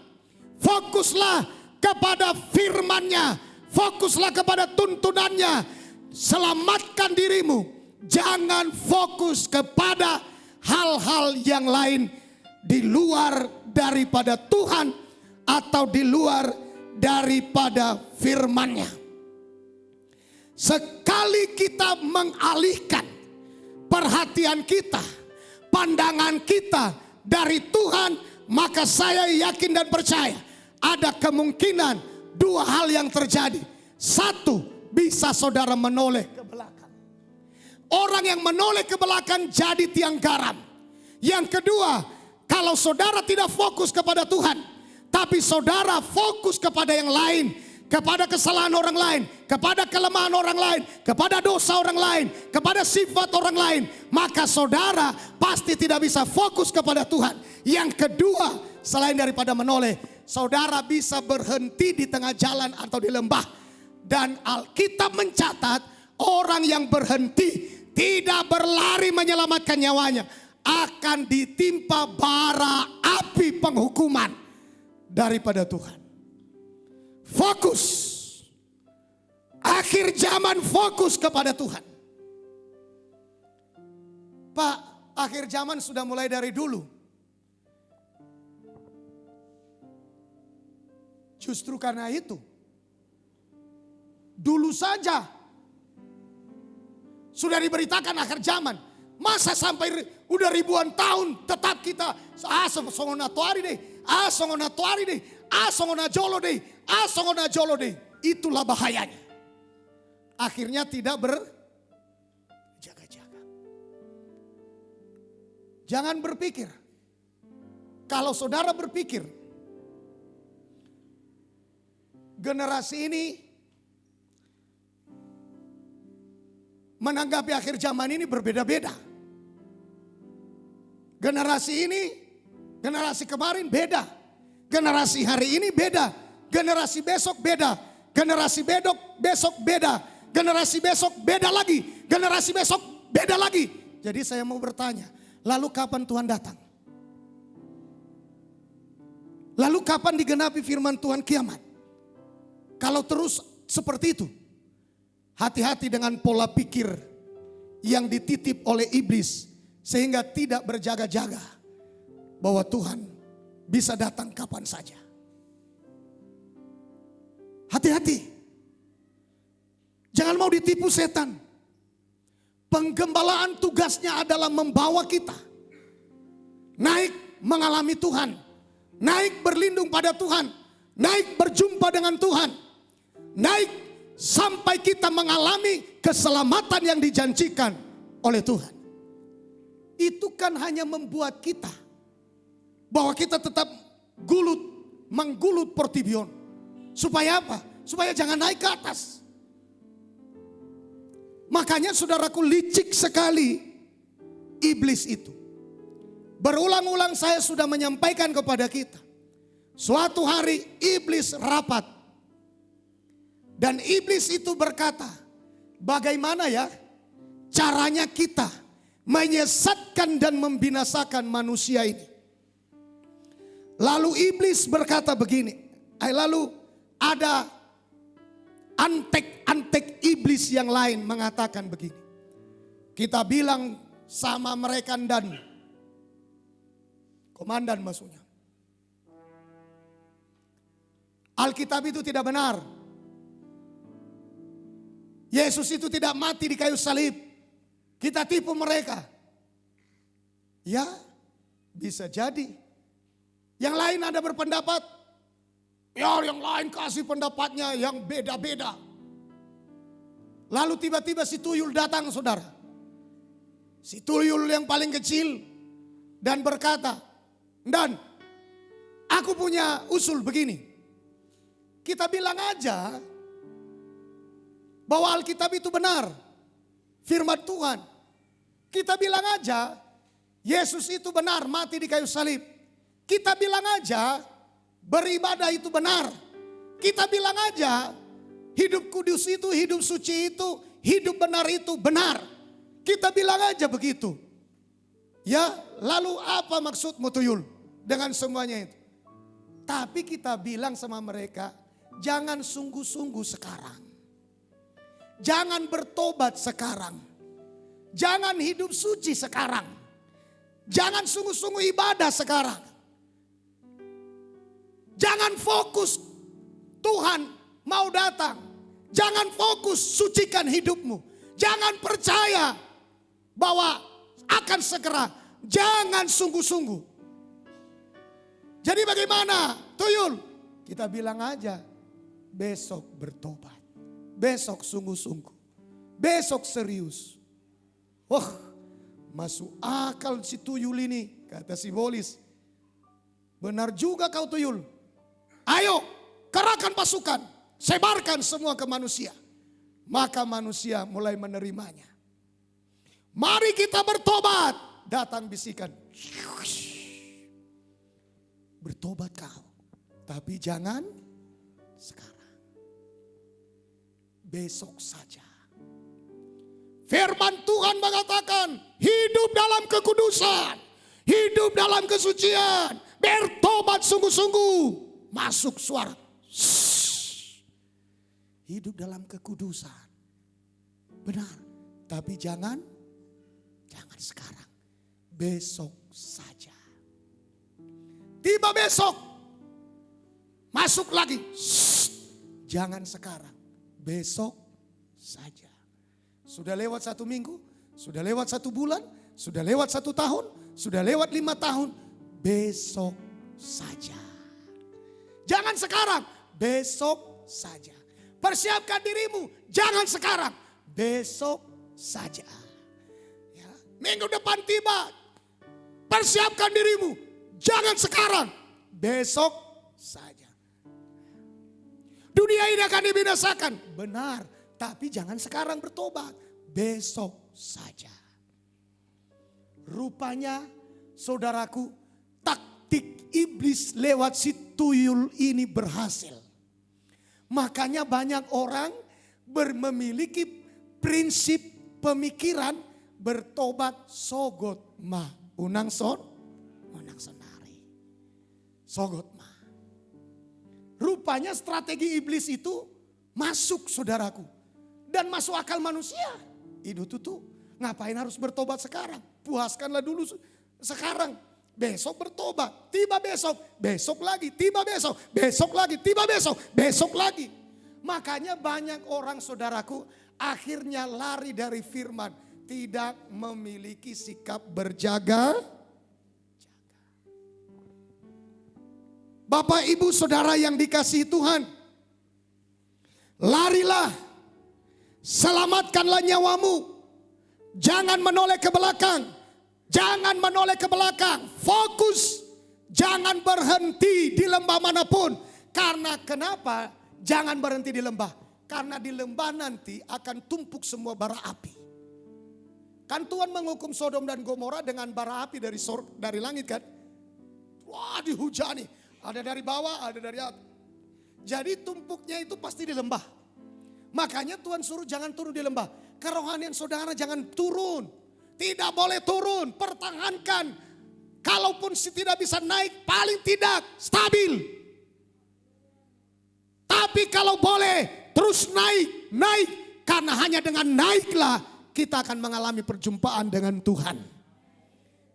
Fokuslah kepada firman-Nya. Fokuslah kepada tuntunannya. Selamatkan dirimu. Jangan fokus kepada hal-hal yang lain di luar daripada Tuhan atau di luar daripada firman-Nya. Sekali kita mengalihkan perhatian kita, pandangan kita dari Tuhan, maka saya yakin dan percaya ada kemungkinan dua hal yang terjadi. Satu, bisa saudara menoleh ke belakang. Orang yang menoleh ke belakang jadi tiang garam. Yang kedua, kalau saudara tidak fokus kepada Tuhan, tapi saudara fokus kepada yang lain, kepada kesalahan orang lain, kepada kelemahan orang lain, kepada dosa orang lain, kepada sifat orang lain, maka saudara pasti tidak bisa fokus kepada Tuhan. Yang kedua, selain daripada menoleh, saudara bisa berhenti di tengah jalan atau di lembah. Dan Alkitab mencatat orang yang berhenti tidak berlari menyelamatkan nyawanya akan ditimpa bara api penghukuman daripada Tuhan. Fokus. Akhir zaman fokus kepada Tuhan. Pak, akhir zaman sudah mulai dari dulu. Justru karena itu, dulu saja sudah diberitakan akhir zaman. Masa sampai udah ribuan tahun tetap kita songona tuari deh, songona tuari deh, songona jolo deh, songona jolo deh. Itulah bahayanya. Akhirnya tidak berjaga-jaga. Jangan berpikir. Kalau saudara berpikir generasi ini menanggapi akhir zaman ini berbeda-beda. Generasi ini, generasi kemarin beda. Generasi hari ini beda. Generasi besok beda. Generasi besok beda. Generasi besok beda lagi. Generasi besok beda lagi. Jadi saya mau bertanya, lalu kapan Tuhan datang? Lalu kapan digenapi firman Tuhan kiamat? Kalau terus seperti itu, hati-hati dengan pola pikir yang dititip oleh iblis sehingga tidak berjaga-jaga bahwa Tuhan bisa datang kapan saja. Hati-hati. Jangan mau ditipu setan. Penggembalaan tugasnya adalah membawa kita naik mengalami Tuhan, naik berlindung pada Tuhan, naik berjumpa dengan Tuhan, naik sampai kita mengalami keselamatan yang dijanjikan oleh Tuhan. Itu kan hanya membuat kita bahwa kita tetap menggulut portibion. Supaya apa? Supaya jangan naik ke atas. Makanya saudaraku, licik sekali iblis itu. Berulang-ulang saya sudah menyampaikan kepada kita. Suatu hari iblis rapat. Dan iblis itu berkata, bagaimana ya caranya kita menyesatkan dan membinasakan manusia ini. Lalu iblis berkata begini. Lalu ada antek-antek iblis yang lain mengatakan begini. Kita bilang sama mereka dan komandan maksudnya. Alkitab itu tidak benar. Yesus itu tidak mati di kayu salib. Kita tipu mereka. Ya, bisa jadi. Yang lain ada berpendapat. Ya, yang lain kasih pendapatnya yang beda-beda. Lalu tiba-tiba si tuyul datang, saudara. Si tuyul yang paling kecil dan berkata, "Dan aku punya usul begini. Kita bilang aja bahwa Alkitab itu benar, firman Tuhan. Kita bilang aja Yesus itu benar, mati di kayu salib. Kita bilang aja beribadah itu benar. Kita bilang aja hidup kudus itu, hidup suci itu, hidup benar itu benar. Kita bilang aja begitu." Ya, lalu apa maksudmu tuyul dengan semuanya itu? Tapi kita bilang sama mereka, jangan sungguh-sungguh sekarang. Jangan bertobat sekarang. Jangan hidup suci sekarang. Jangan sungguh-sungguh ibadah sekarang. Jangan fokus Tuhan mau datang. Jangan fokus sucikan hidupmu. Jangan percaya bahwa akan segera. Jangan sungguh-sungguh. Jadi bagaimana tuyul? Kita bilang aja besok bertobat. Besok sungguh-sungguh. Besok serius. Wah, masuk akal si tuyul ini, kata si Bolis. Benar juga kau tuyul. Ayo, kerahkan pasukan, sebarkan semua ke manusia. Maka manusia mulai menerimanya. Mari kita bertobat. Datang bisikan. Bertobat kau, tapi jangan sekarang. Besok saja. Firman Tuhan mengatakan, hidup dalam kekudusan, hidup dalam kesucian, bertobat sungguh-sungguh. Masuk suara. Hidup dalam kekudusan. Benar, tapi jangan sekarang. Besok saja. Tiba besok, masuk lagi. Jangan sekarang, besok saja. Sudah lewat 1 minggu, sudah lewat 1 bulan, sudah lewat 1 tahun, sudah lewat 5 tahun. Besok saja. Jangan sekarang, besok saja. Persiapkan dirimu, jangan sekarang, besok saja. Ya, minggu depan tiba, persiapkan dirimu, jangan sekarang, besok saja. Dunia ini akan dibinasakan, benar. Tapi jangan sekarang bertobat, besok saja. Rupanya saudaraku, taktik iblis lewat si tuyul ini berhasil. Makanya banyak orang memiliki prinsip pemikiran bertobat sogot ma. Unang sonari. Sogot ma. Rupanya strategi iblis itu masuk saudaraku. Dan masuk akal manusia. Itu tuh ngapain harus bertobat sekarang? Puaskanlah dulu sekarang. Besok bertobat, tiba besok, besok lagi, tiba besok, besok lagi, tiba besok, besok lagi. Makanya banyak orang saudaraku akhirnya lari dari firman. Tidak memiliki sikap berjaga. Bapak ibu saudara yang dikasihi Tuhan. Larilah. Selamatkanlah nyawamu. Jangan menoleh ke belakang. Jangan menoleh ke belakang. Fokus. Jangan berhenti di lembah manapun. Karena kenapa? Jangan berhenti di lembah. Karena di lembah nanti akan tumpuk semua bara api. Kan Tuhan menghukum Sodom dan Gomora dengan bara api dari langit kan. Wah, dihujani. Ada dari bawah, ada dari atas. Jadi tumpuknya itu pasti di lembah. Makanya Tuhan suruh jangan turun di lembah. Kerohanian saudara jangan turun. Tidak boleh turun, pertahankan. Kalaupun tidak bisa naik, paling tidak stabil. Tapi kalau boleh terus naik. Karena hanya dengan naiklah kita akan mengalami perjumpaan dengan Tuhan.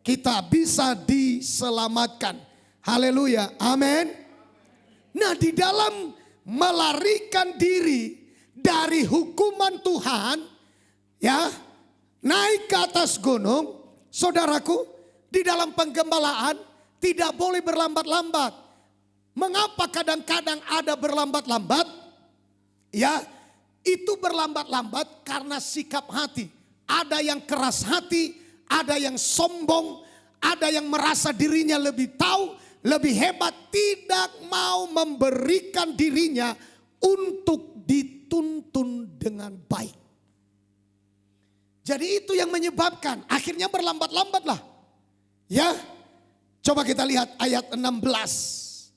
Kita bisa diselamatkan. Haleluya, amin. Nah, di dalam melarikan diri dari hukuman Tuhan, ya, naik ke atas gunung, saudaraku, di dalam penggembalaan tidak boleh berlambat-lambat. Mengapa kadang-kadang ada berlambat-lambat? Ya, itu berlambat-lambat karena sikap hati. Ada yang keras hati, ada yang sombong, ada yang merasa dirinya lebih tahu, lebih hebat, tidak mau memberikan dirinya untuk dituntun dengan baik. Jadi itu yang menyebabkan akhirnya berlambat-lambatlah. Ya, coba kita lihat ayat 16.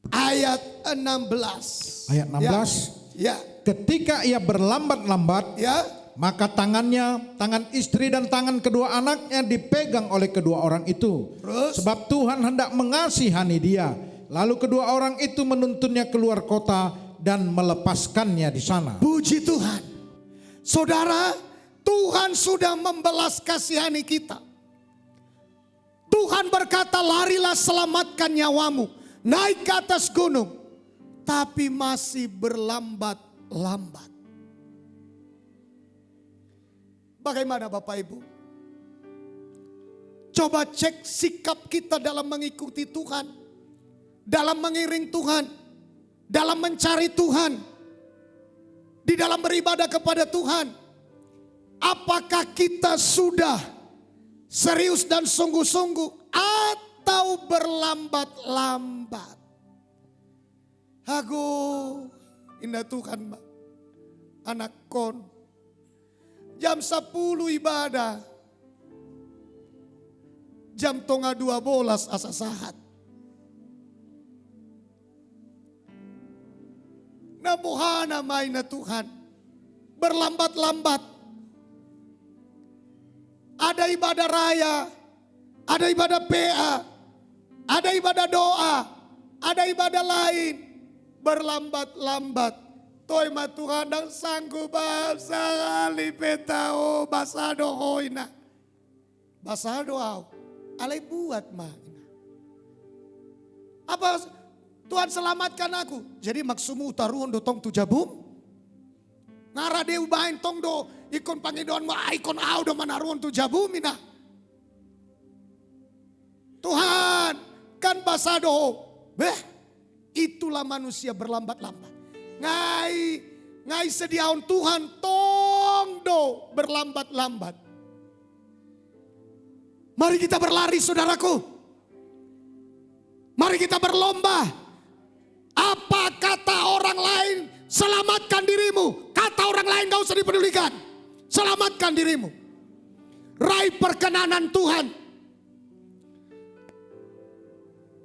Ayat 16. Ayat 16. Ya. Ketika ia berlambat-lambat, Ya. maka tangannya, tangan istri dan tangan kedua anaknya dipegang oleh kedua orang itu. Terus? Sebab Tuhan hendak mengasihani dia. Lalu kedua orang itu menuntunnya keluar kota dan melepaskannya di sana. Puji Tuhan. Saudara, Tuhan sudah membelas kasihani kita. Tuhan berkata, larilah selamatkan nyawamu. Naik ke atas gunung. Tapi masih berlambat-lambat. Bagaimana Bapak Ibu? Coba cek sikap kita dalam mengikuti Tuhan. Dalam mengiring Tuhan. Dalam mencari Tuhan. Di dalam beribadah kepada Tuhan. Apakah kita sudah serius dan sungguh-sungguh atau berlambat-lambat? Aduh, indah Tuhan, Mbak. Anak kon. Jam 10 ibadah. Jam 12 asa sahat. Nabuhana maina Tuhan. Berlambat-lambat. Ada ibadah raya, ada ibadah PA, ada ibadah doa, ada ibadah lain. Berlambat-lambat. Toy ma Tuhan dan sanggup basa petao basado hoina. Basado au. Alay buat ma. Apa Tuhan selamatkan aku? Jadi maksumu utaruan do tong tu jabum. Ngarade ubahin tong do ikon pangidon mo ikon au do manaruan tu jabumina. Tuhan kan basado. Itulah manusia berlambat-lambat. Ngai sediaun Tuhan tong do berlambat-lambat. Mari kita berlari saudaraku. Mari kita berlomba. Apa kata orang lain? Selamatkan dirimu. Kata orang lain gak usah dipedulikan. Selamatkan dirimu. Raih perkenanan Tuhan.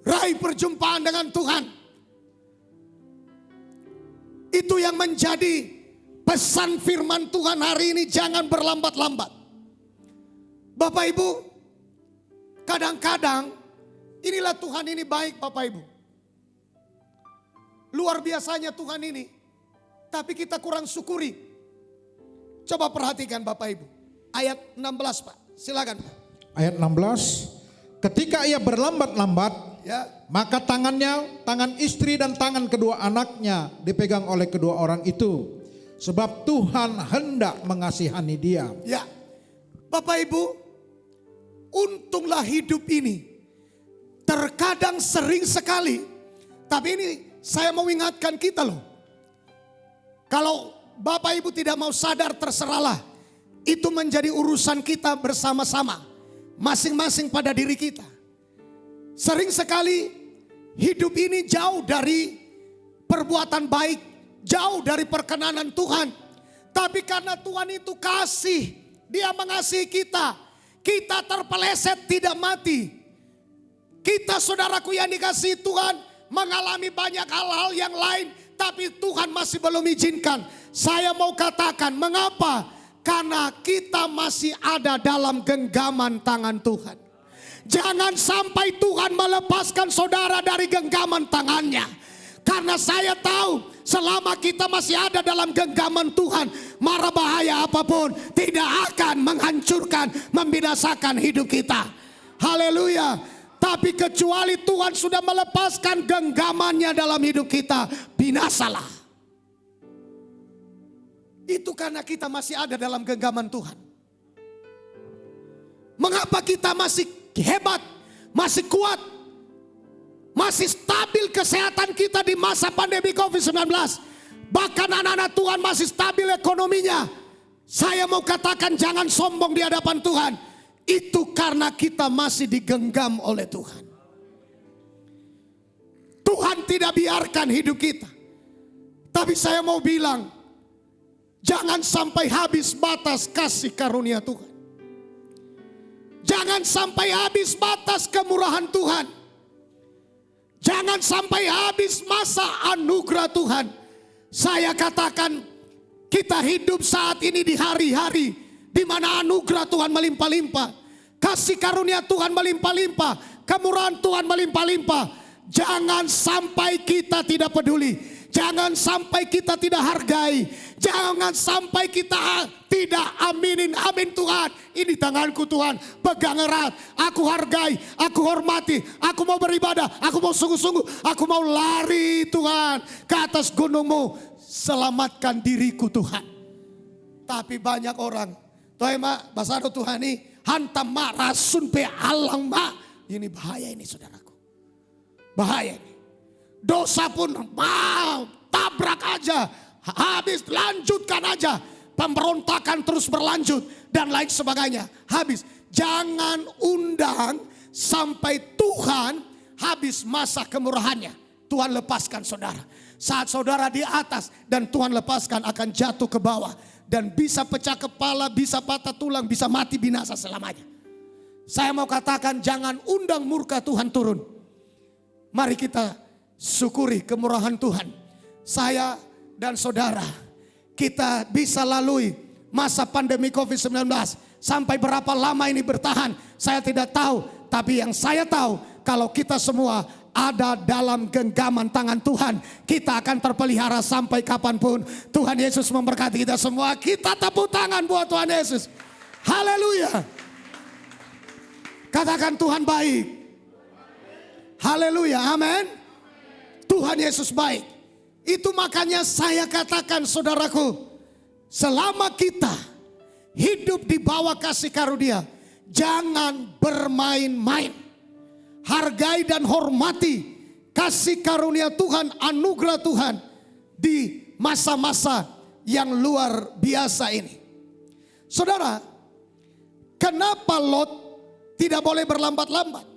Raih perjumpaan dengan Tuhan. Itu yang menjadi pesan firman Tuhan hari ini. Jangan berlambat-lambat. Bapak Ibu, kadang-kadang inilah Tuhan ini baik Bapak Ibu. Luar biasanya Tuhan ini. Tapi kita kurang syukuri. Coba perhatikan Bapak Ibu. Ayat 16 Pak. Silakan Pak. Ayat 16. Ketika ia berlambat-lambat, Ya. maka tangannya, tangan istri dan tangan kedua anaknya dipegang oleh kedua orang itu. Sebab Tuhan hendak mengasihani dia. Ya. Bapak Ibu, untunglah hidup ini. Terkadang sering sekali. Tapi ini saya mau ingatkan kita loh. Kalau Bapak Ibu tidak mau sadar, terserahlah. Itu menjadi urusan kita bersama-sama. Masing-masing pada diri kita. Sering sekali hidup ini jauh dari perbuatan baik. Jauh dari perkenanan Tuhan. Tapi karena Tuhan itu kasih. Dia mengasihi kita. Kita terpeleset tidak mati. Kita saudaraku yang dikasihi Tuhan mengalami banyak hal-hal yang lain. Tapi Tuhan masih belum izinkan. Saya mau katakan mengapa? Karena kita masih ada dalam genggaman tangan Tuhan. Jangan sampai Tuhan melepaskan saudara dari genggaman tangannya. Karena saya tahu selama kita masih ada dalam genggaman Tuhan, mara bahaya apapun tidak akan menghancurkan, membinasakan hidup kita. Haleluya. Tapi kecuali Tuhan sudah melepaskan genggamannya dalam hidup kita, binasalah. Itu karena kita masih ada dalam genggaman Tuhan. Mengapa kita masih hebat, masih kuat, masih stabil kesehatan kita di masa pandemi COVID-19? bahkan anak-anak Tuhan masih stabil ekonominya, saya mau katakan jangan sombong di hadapan Tuhan. Itu karena kita masih digenggam oleh Tuhan. Tuhan tidak biarkan hidup kita. Tapi saya mau bilang, jangan sampai habis batas kasih karunia Tuhan. Jangan sampai habis batas kemurahan Tuhan. Jangan sampai habis masa anugerah Tuhan. Saya katakan, kita hidup saat ini di hari-hari di mana anugerah Tuhan melimpah-limpah. Kasih karunia Tuhan melimpah-limpah. Kemurahan Tuhan melimpah-limpah. Jangan sampai kita tidak peduli. Jangan sampai kita tidak hargai. Jangan sampai kita tidak aminin. Amin Tuhan. Ini tanganku Tuhan. Pegang erat. Aku hargai. Aku hormati. Aku mau beribadah. Aku mau sungguh-sungguh. Aku mau lari Tuhan ke atas gunungmu. Selamatkan diriku Tuhan. Tapi banyak orang. Tuhan mak. Basado Tuhan ini. Hantam mak. Rasun pe alang mak. Ini bahaya ini saudaraku. Bahaya ini. Dosa pun mau tabrak aja, habis, lanjutkan aja. Pemberontakan terus berlanjut dan lain sebagainya. Habis, jangan undang sampai Tuhan habis masa kemurahannya. Tuhan lepaskan saudara. Saat saudara di atas dan Tuhan lepaskan akan jatuh ke bawah. Dan bisa pecah kepala, bisa patah tulang, bisa mati binasa selamanya. Saya mau katakan jangan undang murka Tuhan turun. Mari kita syukuri kemurahan Tuhan. Saya dan saudara, kita bisa lalui masa pandemi COVID-19. Sampai berapa lama ini bertahan, saya tidak tahu. Tapi yang saya tahu, kalau kita semua ada dalam genggaman tangan Tuhan, kita akan terpelihara sampai kapanpun. Tuhan Yesus memberkati kita semua. Kita tepuk tangan buat Tuhan Yesus. Haleluya. Katakan Tuhan baik. Haleluya, amin. Tuhan Yesus baik. Itu makanya saya katakan saudaraku, selama kita hidup di bawah kasih karunia, jangan bermain-main. Hargai dan hormati kasih karunia Tuhan, anugerah Tuhan di masa-masa yang luar biasa ini. Saudara, kenapa Lot tidak boleh berlambat-lambat?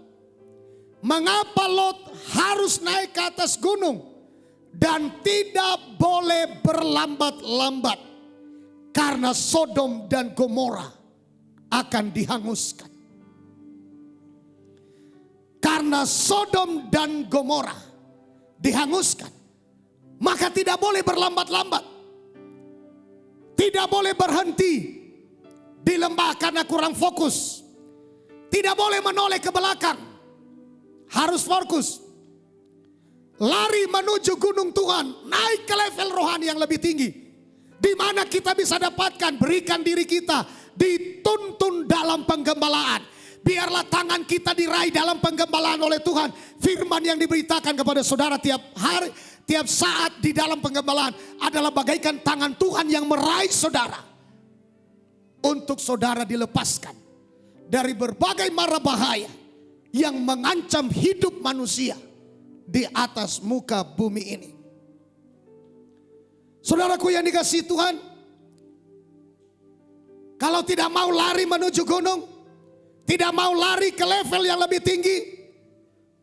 Mengapa Lot harus naik ke atas gunung dan tidak boleh berlambat-lambat? Karena Sodom dan Gomora akan dihanguskan. Karena Sodom dan Gomora dihanguskan, maka tidak boleh berlambat-lambat. Tidak boleh berhenti di lembah karena kurang fokus. Tidak boleh menoleh ke belakang. Harus fokus. Lari menuju gunung Tuhan. Naik ke level rohani yang lebih tinggi. Di mana kita bisa dapatkan, berikan diri kita dituntun dalam penggembalaan. Biarlah tangan kita diraih dalam penggembalaan oleh Tuhan. Firman yang diberitakan kepada saudara tiap hari, tiap saat di dalam penggembalaan adalah bagaikan tangan Tuhan yang meraih saudara. Untuk saudara dilepaskan dari berbagai mara bahaya yang mengancam hidup manusia di atas muka bumi ini. Saudaraku yang dikasihi Tuhan, kalau tidak mau lari menuju gunung, tidak mau lari ke level yang lebih tinggi,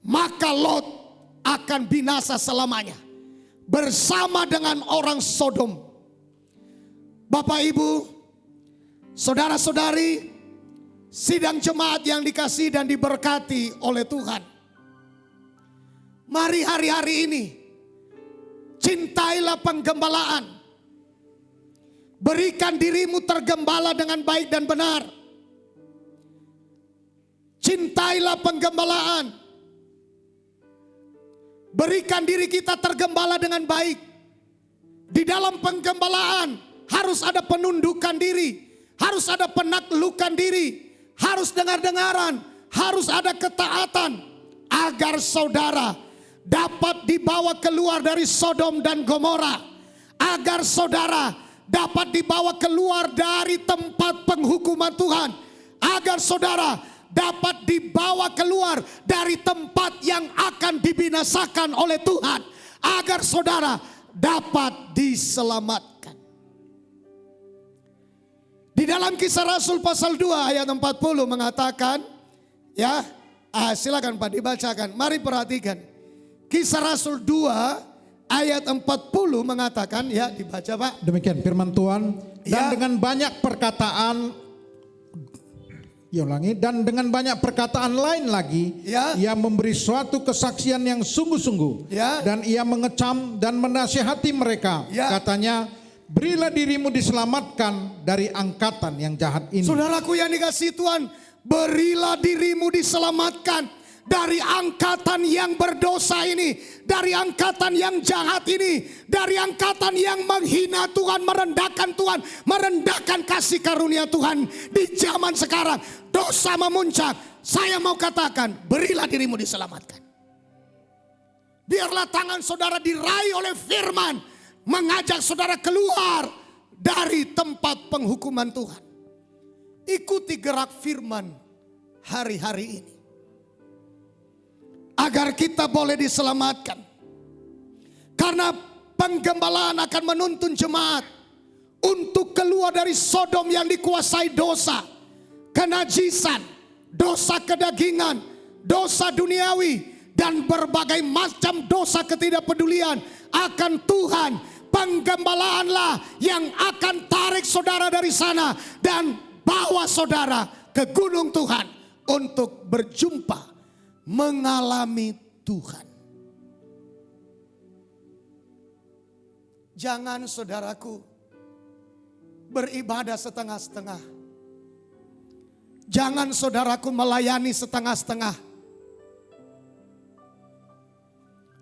maka Lot akan binasa selamanya bersama dengan orang Sodom. Bapak Ibu, saudara-saudari, sidang jemaat yang dikasihi dan diberkati oleh Tuhan. Mari hari-hari ini cintailah penggembalaan. Berikan dirimu tergembala dengan baik dan benar. Cintailah penggembalaan. Berikan diri kita tergembala dengan baik. Di dalam penggembalaan harus ada penundukan diri. Harus ada penaklukan diri. Harus dengar-dengaran, harus ada ketaatan agar saudara dapat dibawa keluar dari Sodom dan Gomora, agar saudara dapat dibawa keluar dari tempat penghukuman Tuhan, agar saudara dapat dibawa keluar dari tempat yang akan dibinasakan oleh Tuhan, agar saudara dapat diselamatkan. Di dalam Kisah Rasul pasal 2 ayat 40 mengatakan, ya, silakan Pak dibacakan. Mari perhatikan. Kisah Rasul 2 ayat 40 mengatakan, ya dibaca Pak. Demikian firman Tuhan. Dan Ya. dengan banyak perkataan, dan dengan banyak perkataan lain lagi, Ya. ia memberi suatu kesaksian yang sungguh-sungguh. Ya. Dan ia mengecam dan menasihati mereka. Ya. Katanya, berilah dirimu diselamatkan dari angkatan yang jahat ini. Saudaraku yang dikasihi Tuhan, berilah dirimu diselamatkan dari angkatan yang berdosa ini, dari angkatan yang jahat ini, dari angkatan yang menghina Tuhan, merendahkan Tuhan, merendahkan kasih karunia Tuhan. Di zaman sekarang dosa memuncak. Saya mau katakan, berilah dirimu diselamatkan. Biarlah tangan saudara diraih oleh firman, mengajak saudara keluar dari tempat penghukuman Tuhan. Ikuti gerak firman hari-hari ini, agar kita boleh diselamatkan. Karena penggembalaan akan menuntun jemaat untuk keluar dari Sodom yang dikuasai dosa, kenajisan, dosa kedagingan, dosa duniawi, dan berbagai macam dosa ketidakpedulian akan Tuhan. Penggembalaanlah yang akan tarik saudara dari sana dan bawa saudara ke gunung Tuhan untuk berjumpa, mengalami Tuhan. Jangan saudaraku beribadah setengah-setengah. Jangan saudaraku melayani setengah-setengah.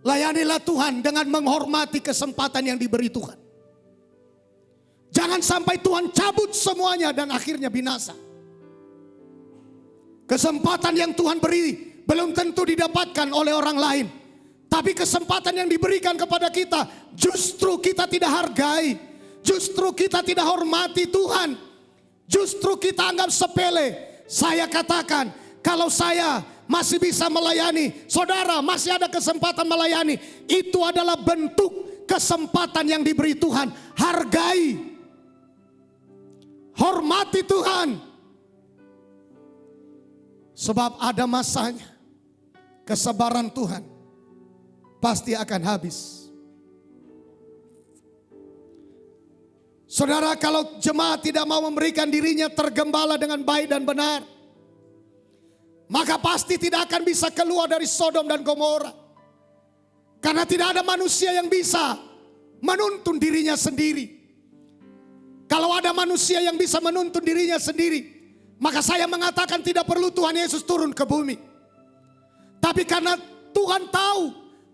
Layanilah Tuhan dengan menghormati kesempatan yang diberi Tuhan. Jangan sampai Tuhan cabut semuanya dan akhirnya binasa. Kesempatan yang Tuhan beri belum tentu didapatkan oleh orang lain. Tapi kesempatan yang diberikan kepada kita, justru kita tidak hargai. Justru kita tidak hormati Tuhan. Justru kita anggap sepele. Saya katakan, kalau saya masih bisa melayani, saudara masih ada kesempatan melayani, itu adalah bentuk kesempatan yang diberi Tuhan. Hargai, hormati Tuhan, sebab ada masanya kesabaran Tuhan pasti akan habis. Saudara, kalau jemaat tidak mau memberikan dirinya tergembala dengan baik dan benar, maka pasti tidak akan bisa keluar dari Sodom dan Gomora. Karena tidak ada manusia yang bisa menuntun dirinya sendiri. Kalau ada manusia yang bisa menuntun dirinya sendiri, maka saya mengatakan tidak perlu Tuhan Yesus turun ke bumi. Tapi karena Tuhan tahu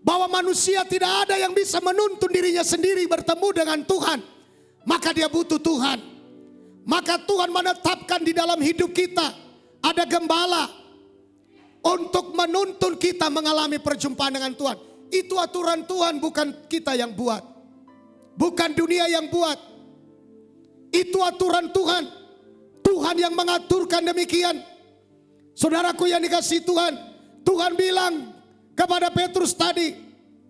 bahwa manusia tidak ada yang bisa menuntun dirinya sendiri bertemu dengan Tuhan, maka dia butuh Tuhan. Maka Tuhan menetapkan di dalam hidup kita ada gembala untuk menuntun kita mengalami perjumpaan dengan Tuhan. Itu aturan Tuhan, bukan kita yang buat. Bukan dunia yang buat. Itu aturan Tuhan. Tuhan yang mengaturkan demikian. Saudaraku yang dikasihi Tuhan, Tuhan bilang kepada Petrus tadi,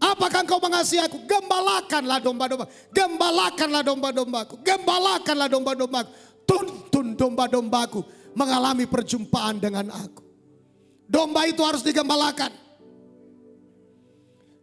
apakah engkau mengasihi aku? Gembalakanlah domba-domba. Gembalakanlah domba-dombaku. Gembalakanlah domba-dombaku. Tuntun domba-dombaku mengalami perjumpaan dengan aku. Domba itu harus digembalakan.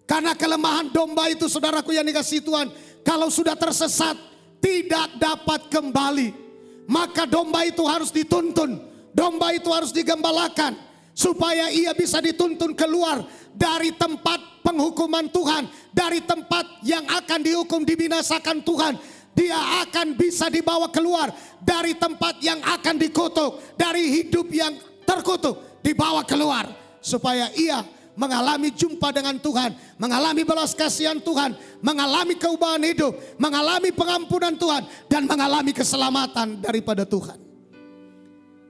Karena kelemahan domba itu, saudaraku yang dikasihi Tuhan, kalau sudah tersesat tidak dapat kembali. Maka domba itu harus dituntun. Domba itu harus digembalakan supaya ia bisa dituntun keluar dari tempat penghukuman Tuhan, dari tempat yang akan dihukum dibinasakan Tuhan. Dia akan bisa dibawa keluar dari tempat yang akan dikutuk, dari hidup yang terkutuk, dibawa keluar supaya ia mengalami jumpa dengan Tuhan, mengalami belas kasihan Tuhan, mengalami keubahan hidup, mengalami pengampunan Tuhan, dan mengalami keselamatan daripada Tuhan.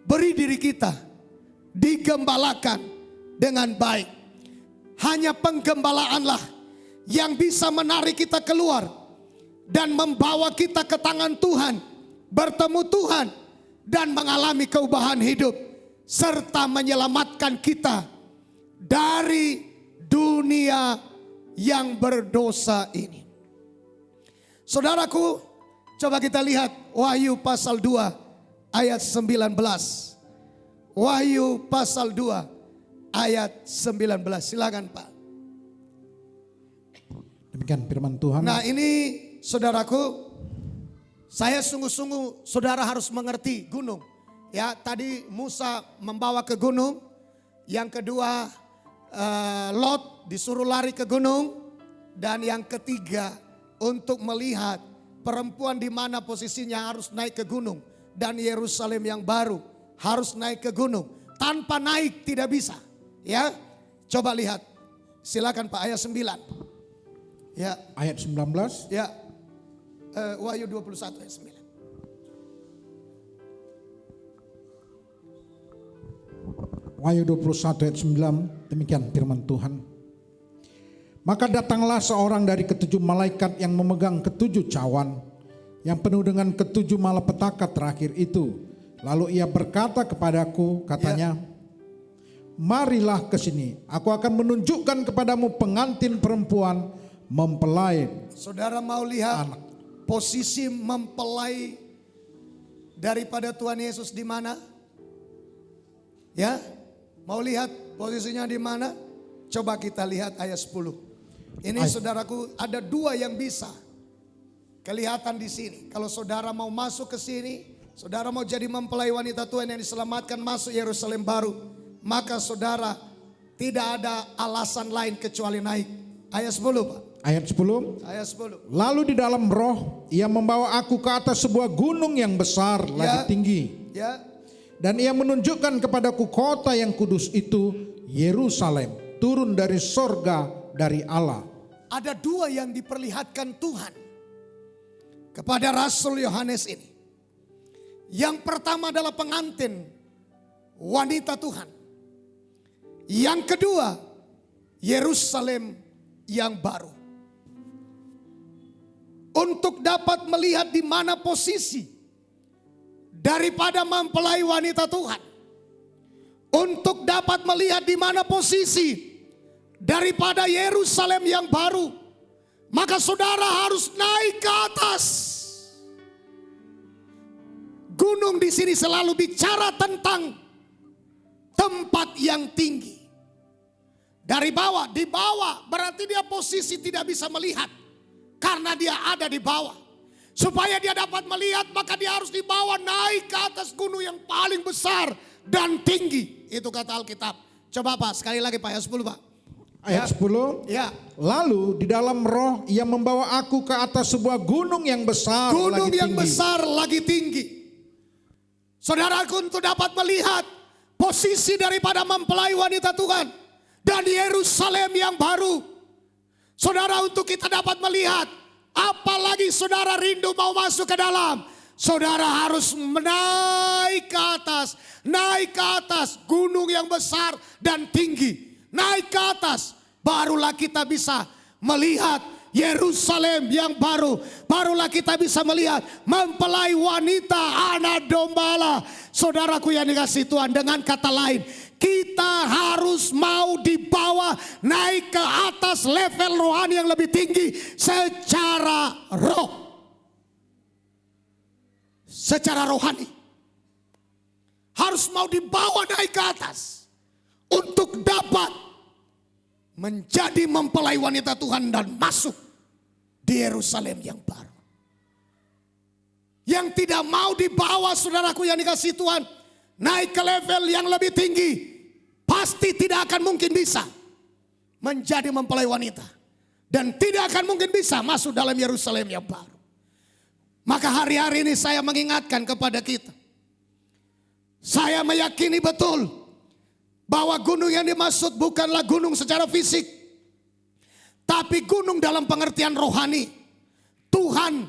Beri diri kita digembalakan dengan baik. Hanya penggembalaanlah yang bisa menarik kita keluar dan membawa kita ke tangan Tuhan, bertemu Tuhan, dan mengalami keubahan hidup, serta menyelamatkan kita dari dunia yang berdosa ini. Saudaraku, coba kita lihat Wahyu pasal 2 ayat 19. Wahyu pasal 2 ayat 19. Silakan Pak. Demikian firman Tuhan. Nah ini saudaraku, saya sungguh-sungguh saudara harus mengerti gunung. Ya, tadi Musa membawa ke gunung. Yang kedua Lot disuruh lari ke gunung. Dan yang ketiga untuk melihat perempuan di mana posisinya harus naik ke gunung. Dan Yerusalem yang baru harus naik ke gunung. Tanpa naik tidak bisa. Ya, coba lihat. Silakan Pak ayat 9. Ya. Ayat 19. Ya. Wahyu 21 ayat 9. Wahyu 21 ayat 9, demikian firman Tuhan. Maka datanglah seorang dari ketujuh malaikat yang memegang ketujuh cawan, yang penuh dengan ketujuh malapetaka terakhir itu. Lalu ia berkata kepadaku, katanya, marilah ke sini, aku akan menunjukkan kepadamu pengantin perempuan mempelai. Saudara mau lihat posisi mempelai daripada Tuhan Yesus di mana? Ya, mau lihat posisinya di mana? Coba kita lihat ayat 10. Ini saudaraku ada dua yang bisa kelihatan di sini. Kalau saudara mau masuk ke sini, saudara mau jadi mempelai wanita Tuhan yang diselamatkan masuk Yerusalem baru, maka saudara tidak ada alasan lain kecuali naik. Ayat 10 Pak. Ayat 10. Ayat 10. Lalu di dalam roh ia membawa aku ke atas sebuah gunung yang besar lagi tinggi. Ya. Dan ia menunjukkan kepadaku kota yang kudus itu, Yerusalem, turun dari sorga dari Allah. Ada dua yang diperlihatkan Tuhan kepada Rasul Yohanes ini. Yang pertama adalah pengantin wanita Tuhan. Yang kedua, Yerusalem yang baru. Untuk dapat melihat di mana posisi daripada mempelai wanita Tuhan. Untuk dapat melihat di mana posisi daripada Yerusalem yang baru. Maka saudara harus naik ke atas. Gunung di sini selalu bicara tentang tempat yang tinggi. Dari bawah, di bawah berarti dia posisi tidak bisa melihat. Karena dia ada di bawah. Supaya dia dapat melihat maka dia harus dibawa naik ke atas gunung yang paling besar dan tinggi. Itu kata Alkitab. Coba Pak sekali lagi Pak ayat 10 Pak. Ayat 10. Ya. Lalu di dalam roh ia membawa aku ke atas sebuah gunung yang besar Gunung lagi yang tinggi. besar lagi tinggi. Saudaraku untuk dapat melihat posisi daripada mempelai wanita Tuhan. Dan Yerusalem yang baru. Saudara untuk kita dapat melihat. Apalagi saudara rindu mau masuk ke dalam. Saudara harus naik ke atas. Naik ke atas gunung yang besar dan tinggi. Naik ke atas. Barulah kita bisa melihat Yerusalem yang baru. Barulah kita bisa melihat mempelai wanita anak domba Allah. Saudaraku yang dikasih Tuhan, dengan kata lain, kita harus mau dibawa naik ke atas level rohani yang lebih tinggi secara roh. Secara rohani. Harus mau dibawa naik ke atas untuk dapat menjadi mempelai wanita Tuhan dan masuk di Yerusalem yang baru. Yang tidak mau dibawa saudaraku yang dikasih Tuhan naik ke level yang lebih tinggi, pasti tidak akan mungkin bisa menjadi mempelai wanita. Dan tidak akan mungkin bisa masuk dalam Yerusalem yang baru. Maka hari-hari ini saya mengingatkan kepada kita. Saya meyakini betul bahwa gunung yang dimaksud bukanlah gunung secara fisik. Tapi gunung dalam pengertian rohani. Tuhan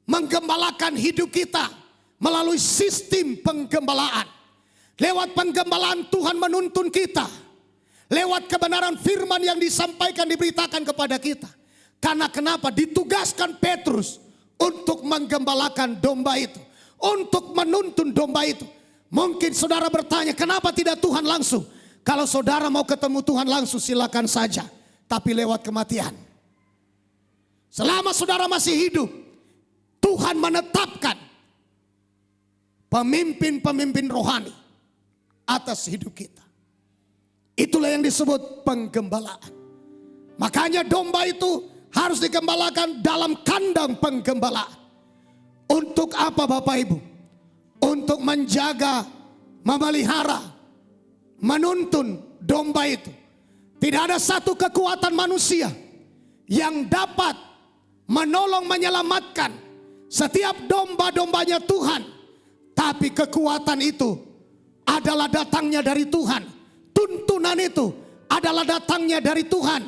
menggembalakan hidup kita melalui sistem penggembalaan. Lewat penggembalaan Tuhan menuntun kita. Lewat kebenaran firman yang disampaikan, diberitakan kepada kita. Karena kenapa? Ditugaskan Petrus untuk menggembalakan domba itu. Untuk menuntun domba itu. Mungkin saudara bertanya, kenapa tidak Tuhan langsung? Kalau saudara mau ketemu Tuhan langsung silakan saja. Tapi lewat kematian. selama saudara masih hidup, Tuhan menetapkan pemimpin-pemimpin rohani atas hidup kita. Itulah yang disebut penggembalaan. Makanya domba itu harus digembalakan dalam kandang penggembalaan. Untuk apa Bapak Ibu? Untuk menjaga, memelihara, menuntun domba itu. Tidak ada satu kekuatan manusia yang dapat menolong menyelamatkan setiap domba-dombanya Tuhan. Tapi kekuatan itu adalah datangnya dari Tuhan. Tuntunan itu adalah datangnya dari Tuhan.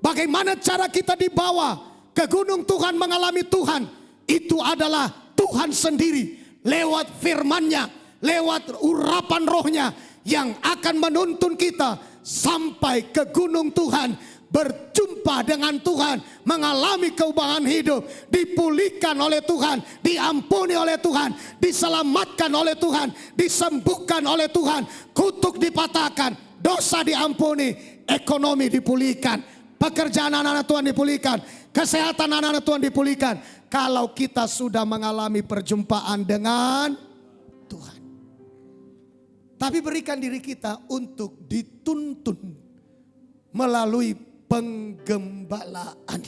Bagaimana cara kita dibawa ke gunung Tuhan mengalami Tuhan? Itu adalah Tuhan sendiri lewat firman-Nya, lewat urapan rohnya yang akan menuntun kita sampai ke gunung Tuhan, berjumpa dengan Tuhan, mengalami keubahan hidup, dipulihkan oleh Tuhan, diampuni oleh Tuhan, diselamatkan oleh Tuhan, disembuhkan oleh Tuhan, kutuk dipatahkan, dosa diampuni, ekonomi dipulihkan, pekerjaan anak-anak Tuhan dipulihkan, kesehatan anak-anak Tuhan dipulihkan. Kalau kita sudah mengalami perjumpaan dengan Tuhan. Tapi berikan diri kita untuk dituntun melalui penggembalaan.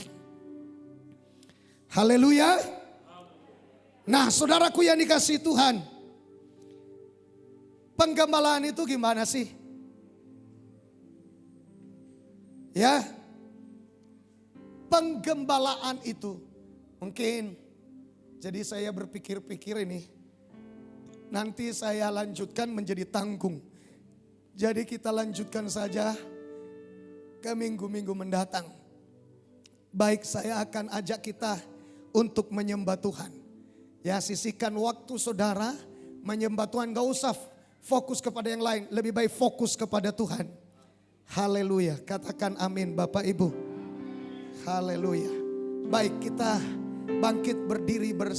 Haleluya. Nah, saudaraku yang dikasihi Tuhan, penggembalaan itu gimana sih? Ya, penggembalaan itu mungkin, jadi saya berpikir-pikir ini, nanti saya lanjutkan menjadi tanggung. Jadi kita lanjutkan saja ke minggu-minggu mendatang. Baik, saya akan ajak kita untuk menyembah Tuhan. Ya, sisihkan waktu saudara menyembah Tuhan. Gak usah fokus kepada yang lain, lebih baik fokus kepada Tuhan. Haleluya, katakan amin Bapak Ibu. Haleluya. Baik, kita bangkit berdiri bersama.